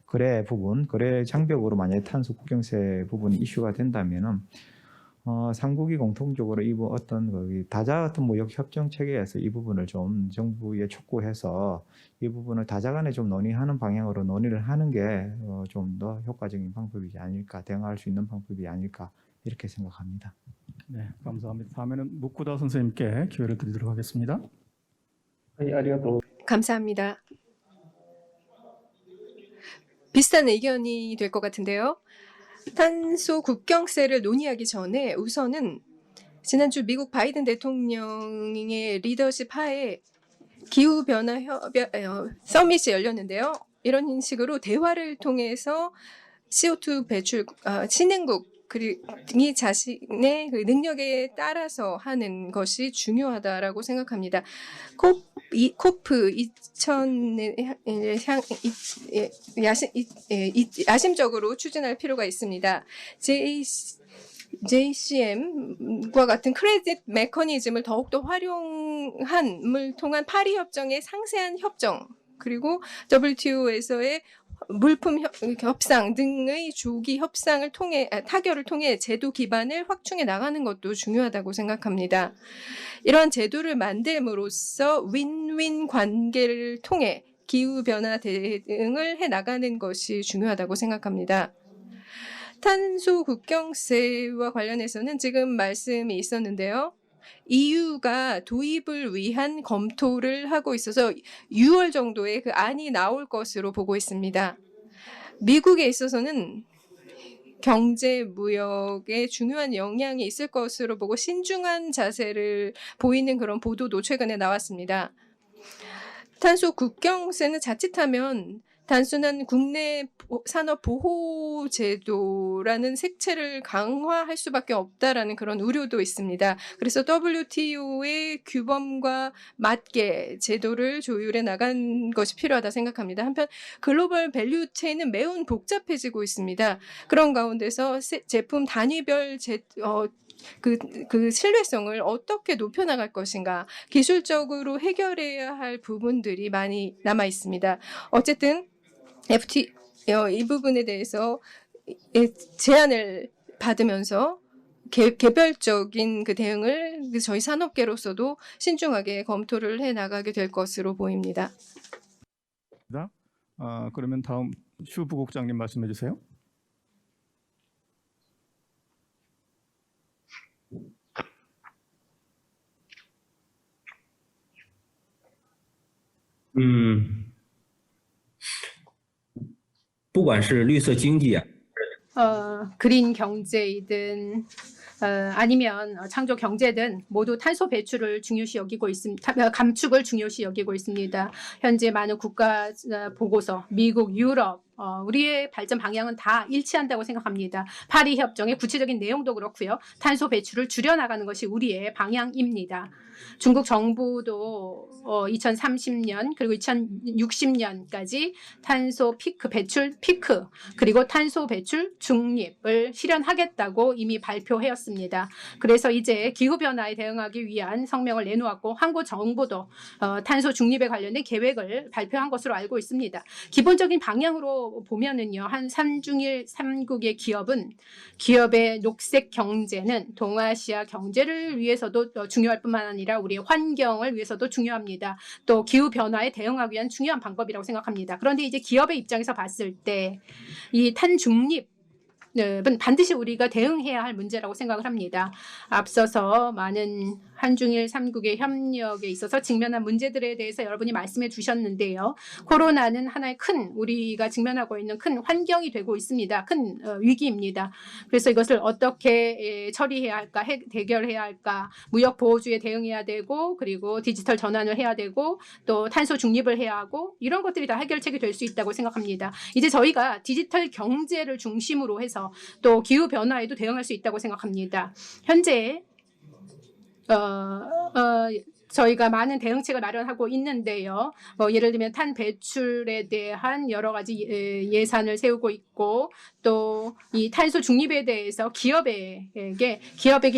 거래 장벽으로 만약에 탄소 국경세 부분이 이슈가 된다면은 삼국이 공통적으로 다자 어떤 무역 협정 체계에서 이 부분을 좀 정부에 촉구해서 이 부분을 다자 간에 좀 논의하는 방향으로 논의를 하는 게 좀 더 효과적인 방법이지 아닐까, 대응할 수 있는 방법이 아닐까, 이렇게 생각합니다. 네, 감사합니다. 다음에는 무쿠다 선생님께 기회를 드리도록 하겠습니다. 감사합니다. 비슷한 의견이 될 것 같은데요. 탄소 국경세를 논의하기 전에 우선은 지난주 미국 바이든 대통령의 리더십 하에 기후변화 서밋이 열렸는데요. 이런 식으로 대화를 통해서 CO2 배출, 신흥국이 자신의 그 능력에 따라서 하는 것이 중요하다라고 생각합니다. 코프 2000을 야심적으로 추진할 필요가 있습니다. JCM과 같은 크레딧 메커니즘을 더욱더 활용함을 통한 파리 협정의 상세한 협정, 그리고 WTO에서의 물품 협상 등의 조기 협상을 통해 타결을 통해 제도 기반을 확충해 나가는 것도 중요하다고 생각합니다. 이러한 제도를 만듦으로써 윈윈 관계를 통해 기후 변화 대응을 해 나가는 것이 중요하다고 생각합니다. 탄소 국경세와 관련해서는 지금 말씀이 있었는데요. EU가 도입을 위한 검토를 하고 있어서 6월 정도에 그 안이 나올 것으로 보고 있습니다. 미국에 있어서는 경제 무역에 중요한 영향이 있을 것으로 보고 신중한 자세를 보이는 그런 보도도 최근에 나왔습니다. 탄소 국경세는 자칫하면 단순한 국내 산업 보호 제도라는 색채를 강화할 수밖에 없다라는 그런 우려도 있습니다. 그래서 WTO의 규범과 맞게 제도를 조율해 나간 것이 필요하다 생각합니다. 한편 글로벌 밸류 체인은 매우 복잡해지고 있습니다. 그런 가운데서 제품 단위별 그 신뢰성을 어떻게 높여나갈 것인가, 기술적으로 해결해야 할 부분들이 많이 남아 있습니다. 어쨌든 이 부분에 대해서 제안을 받으면서 개별적인 그 대응을 저희 산업계로서도 신중하게 검토를 해 나가게 될 것으로 보입니다. 그러면 다음 슈 부국장님 말씀해 주세요. 不管是绿色经济啊， 그린 경제이든 아니면 창조 경제든 모두 탄소 배출을 중요시 여기고 있습니다. 감축을 중요시 여기고 있습니다. 현재 많은 국가 보고서, 미국, 유럽 우리의 발전 방향은 다 일치한다고 생각합니다. 파리 협정의 구체적인 내용도 그렇고요. 탄소 배출을 줄여나가는 것이 우리의 방향입니다. 중국 정부도 2030년 그리고 2060년까지 탄소 피크, 배출 피크 그리고 탄소 배출 중립을 실현하겠다고 이미 발표하였습니다. 그래서 이제 기후변화에 대응하기 위한 성명을 내놓았고 한국 정부도 탄소 중립에 관련된 계획을 발표한 것으로 알고 있습니다. 기본적인 방향으로 보면은요, 한 삼중일 3국의 기업의 녹색 경제는 동아시아 경제를 위해서도 중요할 뿐만 아니라 우리의 환경을 위해서도 중요합니다. 또 기후변화에 대응하기 위한 중요한 방법이라고 생각합니다. 그런데 이제 기업의 입장에서 봤을 때 이 탄중립은 반드시 우리가 대응해야 할 문제라고 생각을 합니다. 앞서서 많은 한중일 3국의 협력에 있어서 직면한 문제들에 대해서 여러분이 말씀해 주셨는데요. 코로나는 하나의 우리가 직면하고 있는 큰 환경이 되고 있습니다. 큰 위기입니다. 그래서 이것을 어떻게 처리해야 할까, 해결해야 할까, 무역 보호주의에 대응해야 되고, 그리고 디지털 전환을 해야 되고, 또 탄소 중립을 해야 하고, 이런 것들이 다 해결책이 될 수 있다고 생각합니다. 이제 저희가 디지털 경제를 중심으로 해서 또 기후 변화에도 대응할 수 있다고 생각합니다. 현재 저희가 많은 대응책을 마련하고 있는데요. 예를 들면 탄 배출에 대한 여러 가지 예산을 세우고 있고 또 이 탄소 중립에 대해서 기업에게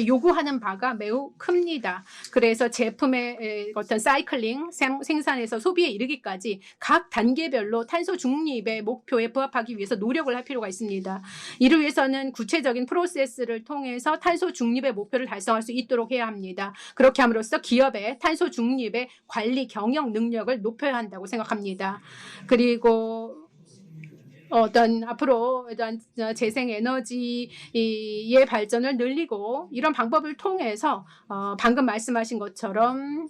요구하는 바가 매우 큽니다. 그래서 제품의 어떤 사이클링, 생산에서 소비에 이르기까지 각 단계별로 탄소 중립의 목표에 부합하기 위해서 노력을 할 필요가 있습니다. 이를 위해서는 구체적인 프로세스를 통해서 탄소 중립의 목표를 달성할 수 있도록 해야 합니다. 그렇게 함으로써 기업의 탄소 중립의 관리 경영 능력을 높여야 한다고 생각합니다. 그리고 앞으로 재생에너지의 발전을 늘리고 이런 방법을 통해서 방금 말씀하신 것처럼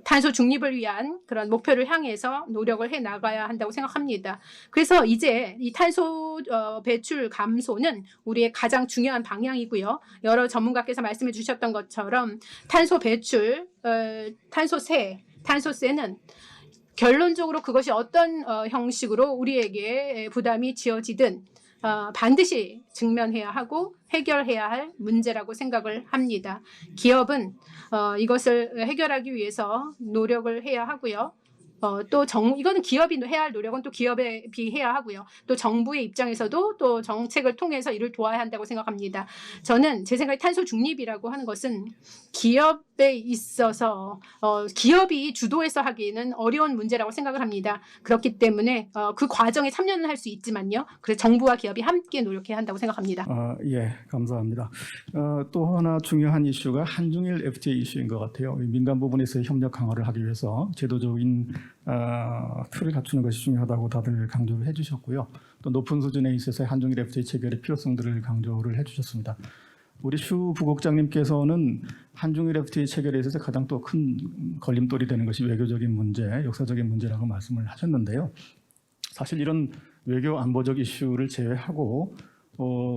탄소 중립을 위한 그런 목표를 향해서 노력을 해 나가야 한다고 생각합니다. 그래서 이제 이 탄소 배출 감소는 우리의 가장 중요한 방향이고요. 여러 전문가께서 말씀해 주셨던 것처럼 탄소 배출, 탄소세는 결론적으로 그것이 어떤 형식으로 우리에게 부담이 지어지든 반드시 직면해야 하고 해결해야 할 문제라고 생각을 합니다. 기업은 이것을 해결하기 위해서 노력을 해야 하고요. 또 이거는 기업이 해야 할 노력은 또 기업에 비해야 하고요. 또 정부의 입장에서도 또 정책을 통해서 이를 도와야 한다고 생각합니다. 저는 제 생각에 탄소 중립이라고 하는 것은 기업에 있어서 기업이 주도해서 하기는 어려운 문제라고 생각을 합니다. 그렇기 때문에 그 과정에 참여는 할 수 있지만요. 그래서 정부와 기업이 함께 노력해야 한다고 생각합니다. 예, 감사합니다. 또 하나 중요한 이슈가 한중일 FTA 이슈인 것 같아요. 민간 부분에서의 협력 강화를 하기 위해서 제도적인 틀을 갖추는 것이 중요하다고 다들 강조를 해주셨고요. 또 높은 수준에 있어서의 한중일 FTA 체결의 필요성들을 강조를 해주셨습니다. 우리 슈 부국장님께서는 한중일 FTA 체결에 있어서 가장 또 큰 걸림돌이 되는 것이 외교적인 문제, 역사적인 문제라고 말씀을 하셨는데요. 사실 이런 외교 안보적 이슈를 제외하고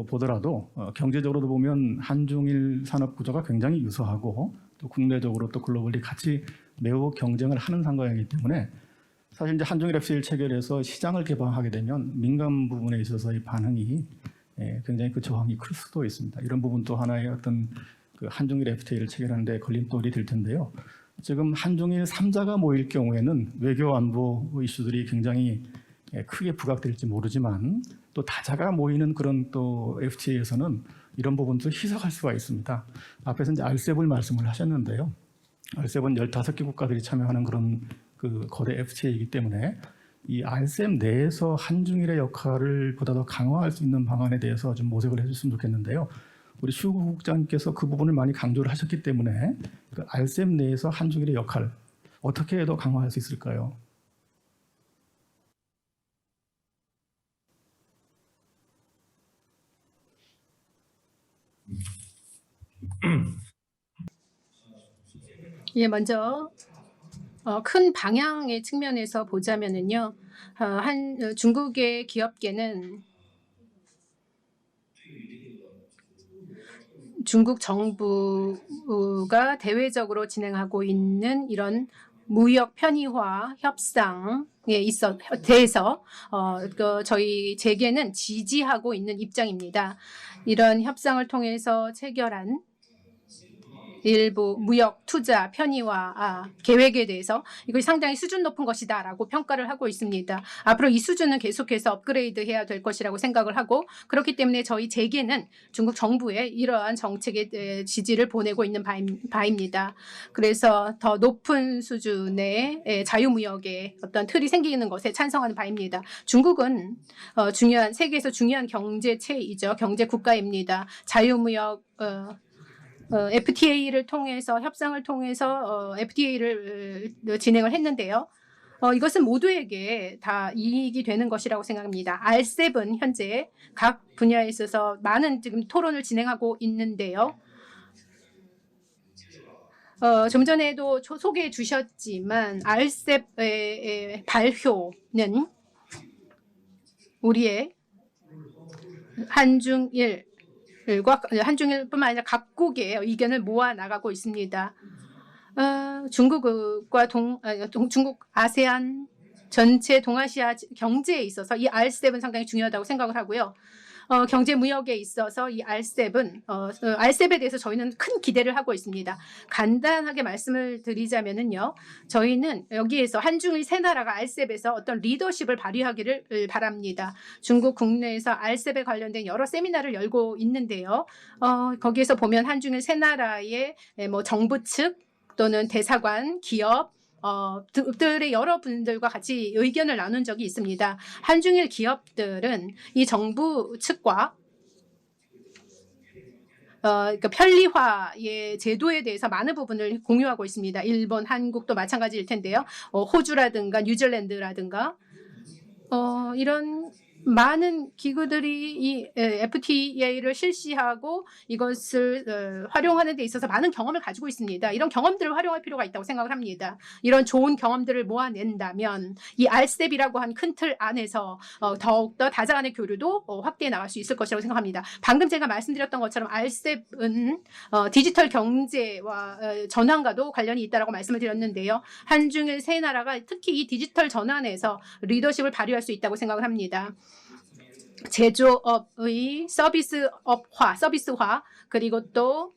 보더라도 경제적으로도 보면 한중일 산업 구조가 굉장히 유사하고 또 국내적으로 또 글로벌리 같이 매우 경쟁을 하는 상황이기 때문에 사실 이제 한중일 FTA 체결에서 시장을 개방하게 되면 민간 부분에 있어서의 반응이 굉장히 그 저항이 클 수도 있습니다. 이런 부분도 하나의 어떤 그 한중일 FTA를 체결하는 데 걸림돌이 될 텐데요. 지금 한중일 3자가 모일 경우에는 외교 안보 이슈들이 굉장히 크게 부각될지 모르지만 또 다자가 모이는 그런 또 FTA에서는 이런 부분도 희석할 수가 있습니다. 앞에서 이제 RCEP을 말씀을 하셨는데요. RCEP은 15개 국가들이 참여하는 그런 그 거대 FTA이기 때문에 이 RCEP 내에서 한중일의 역할을 보다 더 강화할 수 있는 방안에 대해서 좀 모색을 해줬으면 좋겠는데요. 우리 슈 국장님께서 그 부분을 많이 강조를 하셨기 때문에 그 RCEP 내에서 한중일의 역할 어떻게 더 강화할 수 있을까요? 예, 먼저 큰 방향의 측면에서 보자면은요, 중국의 기업계는 중국 정부가 대외적으로 진행하고 있는 이런 무역 편의화 협상에 대해서 저희 재계는 지지하고 있는 입장입니다. 이런 협상을 통해서 체결한 일부 무역 투자 편의화 계획에 대해서 이것이 상당히 수준 높은 것이다라고 평가를 하고 있습니다. 앞으로 이 수준은 계속해서 업그레이드해야 될 것이라고 생각을 하고, 그렇기 때문에 저희 재계는 중국 정부의 이러한 정책에 지지를 보내고 있는 바입니다. 그래서 더 높은 수준의 자유무역의 어떤 틀이 생기는 것에 찬성하는 바입니다. 중국은 세계에서 중요한 경제체이죠. 경제 국가입니다. 자유무역 FTA를 통해서 협상을 통해서 FTA를 진행을 했는데요. 이것은 모두에게 다 이익이 되는 것이라고 생각합니다. R7 현재 각 분야에 있어서 많은 지금 토론을 진행하고 있는데요. 좀 전에도 소개해 주셨지만 R7의 발효는 우리의 한중일뿐만 아니라 각국의 의견을 모아 나가고 있습니다. 중국과 중국 아세안 전체 동아시아 경제에 있어서 이 R7 상당히 중요하다고 생각을 하고요. 경제 무역에 있어서 이 RCEP에 대해서 저희는 큰 기대를 하고 있습니다. 간단하게 말씀을 드리자면은요, 저희는 여기에서 한중일 세 나라가 RCEP에서 어떤 리더십을 발휘하기를 바랍니다. 중국 국내에서 RCEP에 관련된 여러 세미나를 열고 있는데요. 거기에서 보면 한중일 세 나라의 정부 측 또는 대사관, 기업, 들의 여러분들과 같이 의견을 나눈 적이 있습니다. 한중일 기업들은 이 정부 측과 그러니까 편리화의 제도에 대해서 많은 부분을 공유하고 있습니다. 일본, 한국도 마찬가지일 텐데요. 호주라든가 뉴질랜드라든가 이런 많은 기구들이 이 FTA를 실시하고 이것을 활용하는 데 있어서 많은 경험을 가지고 있습니다. 이런 경험들을 활용할 필요가 있다고 생각을 합니다. 이런 좋은 경험들을 모아낸다면 이 RCEP이라고 한 큰 틀 안에서 더욱더 다자 간의 교류도 확대해 나갈 수 있을 것이라고 생각합니다. 방금 제가 말씀드렸던 것처럼 RCEP은 디지털 경제와 전환과도 관련이 있다고 말씀을 드렸는데요. 한중일 세 나라가 특히 이 디지털 전환에서 리더십을 발휘할 수 있다고 생각을 합니다. 제조업의 서비스화 그리고 또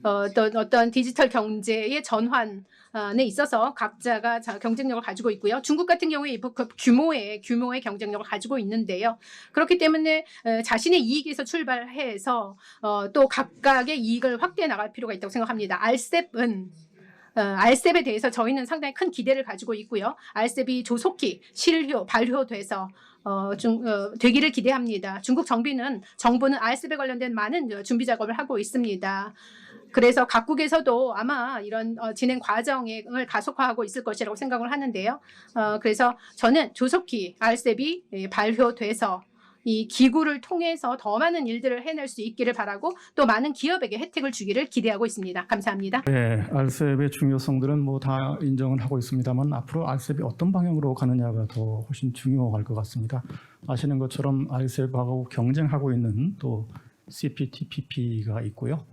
어떤 디지털 경제의 전환에 있어서 각자가 경쟁력을 가지고 있고요. 중국 같은 경우에 규모의 경쟁력을 가지고 있는데요. 그렇기 때문에 자신의 이익에서 출발해서 또 각각의 이익을 확대해 나갈 필요가 있다고 생각합니다. RCEP에 대해서 저희는 상당히 큰 기대를 가지고 있고요. RCEP이 조속히 발효돼서 되기를 기대합니다. 중국 정부는 RCEP에 관련된 많은 준비 작업을 하고 있습니다. 그래서 각국에서도 아마 이런 진행 과정을 가속화하고 있을 것이라고 생각을 하는데요. 그래서 저는 조속히 RCEP이 발효돼서 이 기구를 통해서 더 많은 일들을 해낼 수 있기를 바라고 또 많은 기업에게 혜택을 주기를 기대하고 있습니다. 감사합니다. 네, RCEP의 중요성들은 뭐 다 인정을 하고 있습니다만 앞으로 RCEP이 어떤 방향으로 가느냐가 더 훨씬 중요할 것 같습니다. 아시는 것처럼 RCEP하고 경쟁하고 있는 또 CPTPP가 있고요.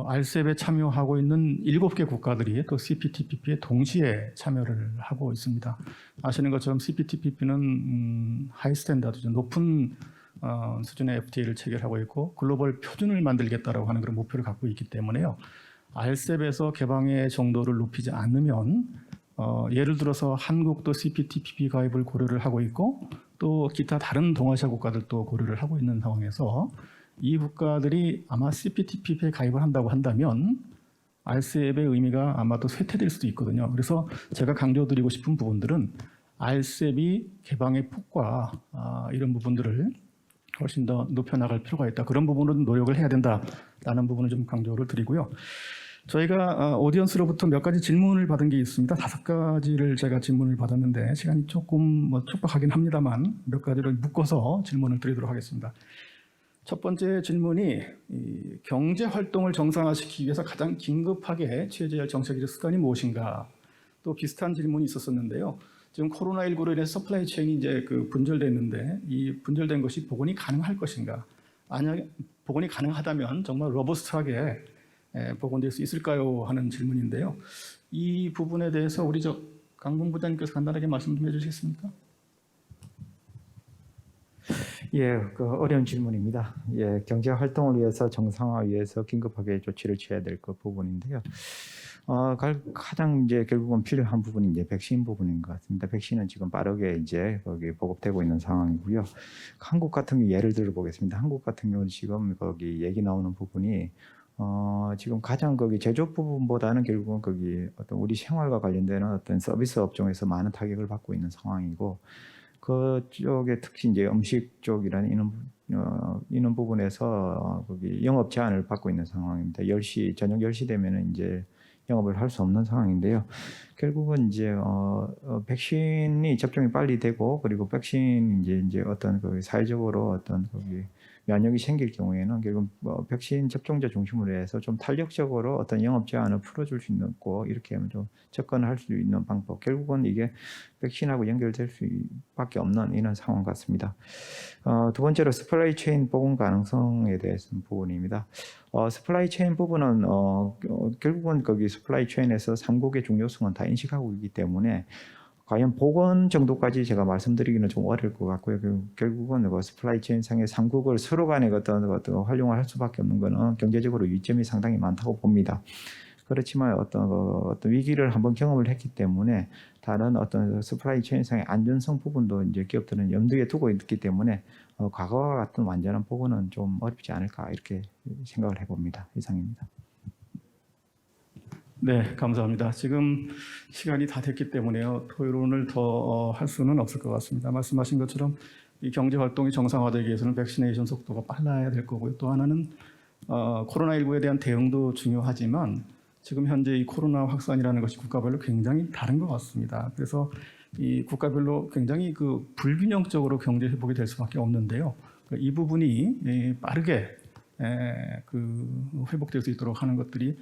RCEP에 참여하고 있는 7개 국가들이 또 CPTPP에 동시에 참여를 하고 있습니다. 아시는 것처럼 CPTPP는 하이 스탠다드죠. 높은 수준의 FTA를 체결하고 있고 글로벌 표준을 만들겠다라고 하는 그런 목표를 갖고 있기 때문에요. RCEP에서 개방의 정도를 높이지 않으면 예를 들어서 한국도 CPTPP 가입을 고려를 하고 있고 또 기타 다른 동아시아 국가들도 고려를 하고 있는 상황에서 이 국가들이 아마 CPTPP에 가입을 한다고 한다면 RCEP의 의미가 아마도 쇠퇴될 수도 있거든요. 그래서 제가 강조드리고 싶은 부분들은 RCEP이 개방의 폭과 이런 부분들을 훨씬 더 높여나갈 필요가 있다. 그런 부분은 노력을 해야 된다라는 부분을 좀 강조를 드리고요. 저희가 오디언스로부터 몇 가지 질문을 받은 게 있습니다. 5가지를 제가 질문을 받았는데 시간이 조금 촉박하긴 합니다만 몇 가지를 묶어서 질문을 드리도록 하겠습니다. 첫 번째 질문이 경제 활동을 정상화시키기 위해서 가장 긴급하게 취해져야 할 정책적 습관이 무엇인가 또 비슷한 질문이 있었었는데요. 지금 코로나19로 인해서 서플라이 체인이 이제 그 분절됐는데 이 분절된 것이 복원이 가능할 것인가? 만약 복원이 가능하다면 정말 로버스트하게 복원될 수 있을까요? 하는 질문인데요. 이 부분에 대해서 우리 강동 부장님께서 간단하게 말씀 좀 해주시겠습니까? 예, 그 어려운 질문입니다. 예, 경제 활동을 위해서 정상화 위해서 긴급하게 조치를 취해야 될 그 부분인데요. 가장 이제 결국은 필요한 부분이 이제 백신 부분인 것 같습니다. 백신은 지금 빠르게 이제 거기 보급되고 있는 상황이고요. 한국 같은 경우 예를 들어 보겠습니다. 한국 같은 경우는 지금 거기 얘기 나오는 부분이 지금 가장 거기 제조업 부분보다는 결국은 거기 어떤 우리 생활과 관련되는 어떤 서비스 업종에서 많은 타격을 받고 있는 상황이고, 그쪽에 특히 이제 음식 쪽이라는 이런 부분에서 거기 영업 제한을 받고 있는 상황입니다. 저녁 10시 되면은 이제 영업을 할 수 없는 상황인데요. 결국은 이제 백신이 접종이 빨리 되고, 그리고 백신 이제 어떤 그 사회적으로 어떤 거기 면역이 생길 경우에는 결국 백신 접종자 중심으로 해서 좀 탄력적으로 어떤 영업 제한을 풀어줄 수 있는 거, 이렇게 하면 좀 접근할 수 있는 방법. 결국은 이게 백신하고 연결될 수밖에 없는 이런 상황 같습니다. 두 번째로 스플라이 체인 복원 가능성에 대해서는 부분입니다. 스플라이 체인 부분은 결국은 거기 스플라이 체인에서 3국의 중요성은 다 인식하고 있기 때문에 과연 복원 정도까지 제가 말씀드리기는 좀 어려울 것 같고요. 결국은 그 스플라이 체인 상의 3국을 서로 간에 어떤 활용을 할 수밖에 없는 것은 경제적으로 이점이 상당히 많다고 봅니다. 그렇지만 어떤 위기를 한번 경험을 했기 때문에 다른 어떤 스플라이 체인상의 안전성 부분도 이제 기업들은 염두에 두고 있기 때문에 과거와 같은 완전한 복원은 좀 어렵지 않을까, 이렇게 생각을 해봅니다. 이상입니다. 네, 감사합니다. 지금 시간이 다 됐기 때문에요. 토론을 더 할 수는 없을 것 같습니다. 말씀하신 것처럼 이 경제 활동이 정상화되기 위해서는 백시네이션 속도가 빨라야 될 거고요. 또 하나는 코로나19에 대한 대응도 중요하지만 지금 현재 이 코로나 확산이라는 것이 국가별로 굉장히 다른 것 같습니다. 그래서 이 국가별로 굉장히 그 불균형적으로 경제 회복이 될 수밖에 없는데요. 이 부분이 빠르게 회복될 수 있도록 하는 것들이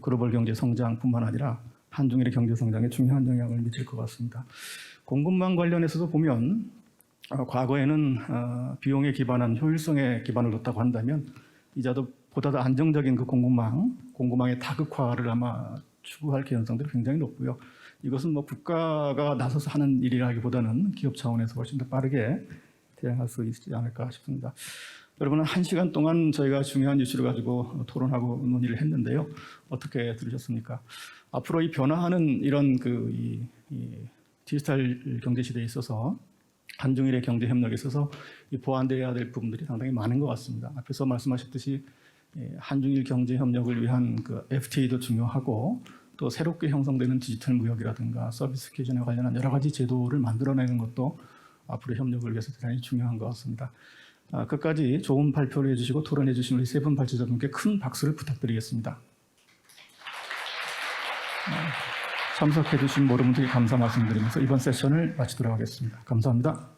글로벌 경제 성장뿐만 아니라 한중일의 경제 성장에 중요한 영향을 미칠 것 같습니다. 공급망 관련해서도 보면 과거에는 비용에 기반한 효율성에 기반을 뒀다고 한다면 이제도 보다 더 안정적인 그 공급망의 다극화를 아마 추구할 개연성들이 굉장히 높고요. 이것은 뭐 국가가 나서서 하는 일이라기보다는 기업 차원에서 훨씬 더 빠르게 대응할 수 있지 않을까 싶습니다. 여러분은 1시간 동안 저희가 중요한 이슈를 가지고 토론하고 논의를 했는데요. 어떻게 들으셨습니까? 앞으로 이 변화하는 이런 이 디지털 경제 시대에 있어서 한중일의 경제 협력에 있어서 이 보완되어야 될 부분들이 상당히 많은 것 같습니다. 앞에서 말씀하셨듯이 한중일 경제 협력을 위한 그 FTA도 중요하고, 또 새롭게 형성되는 디지털 무역이라든가 서비스 개선에 관련한 여러 가지 제도를 만들어내는 것도 앞으로 협력을 위해서 대단히 중요한 것 같습니다. 끝까지 좋은 발표를 해주시고 토론해 주신 우리 세 분 발제자분께 큰 박수를 부탁드리겠습니다. 참석해 주신 모든 분들께 감사 말씀드리면서 이번 세션을 마치도록 하겠습니다. 감사합니다.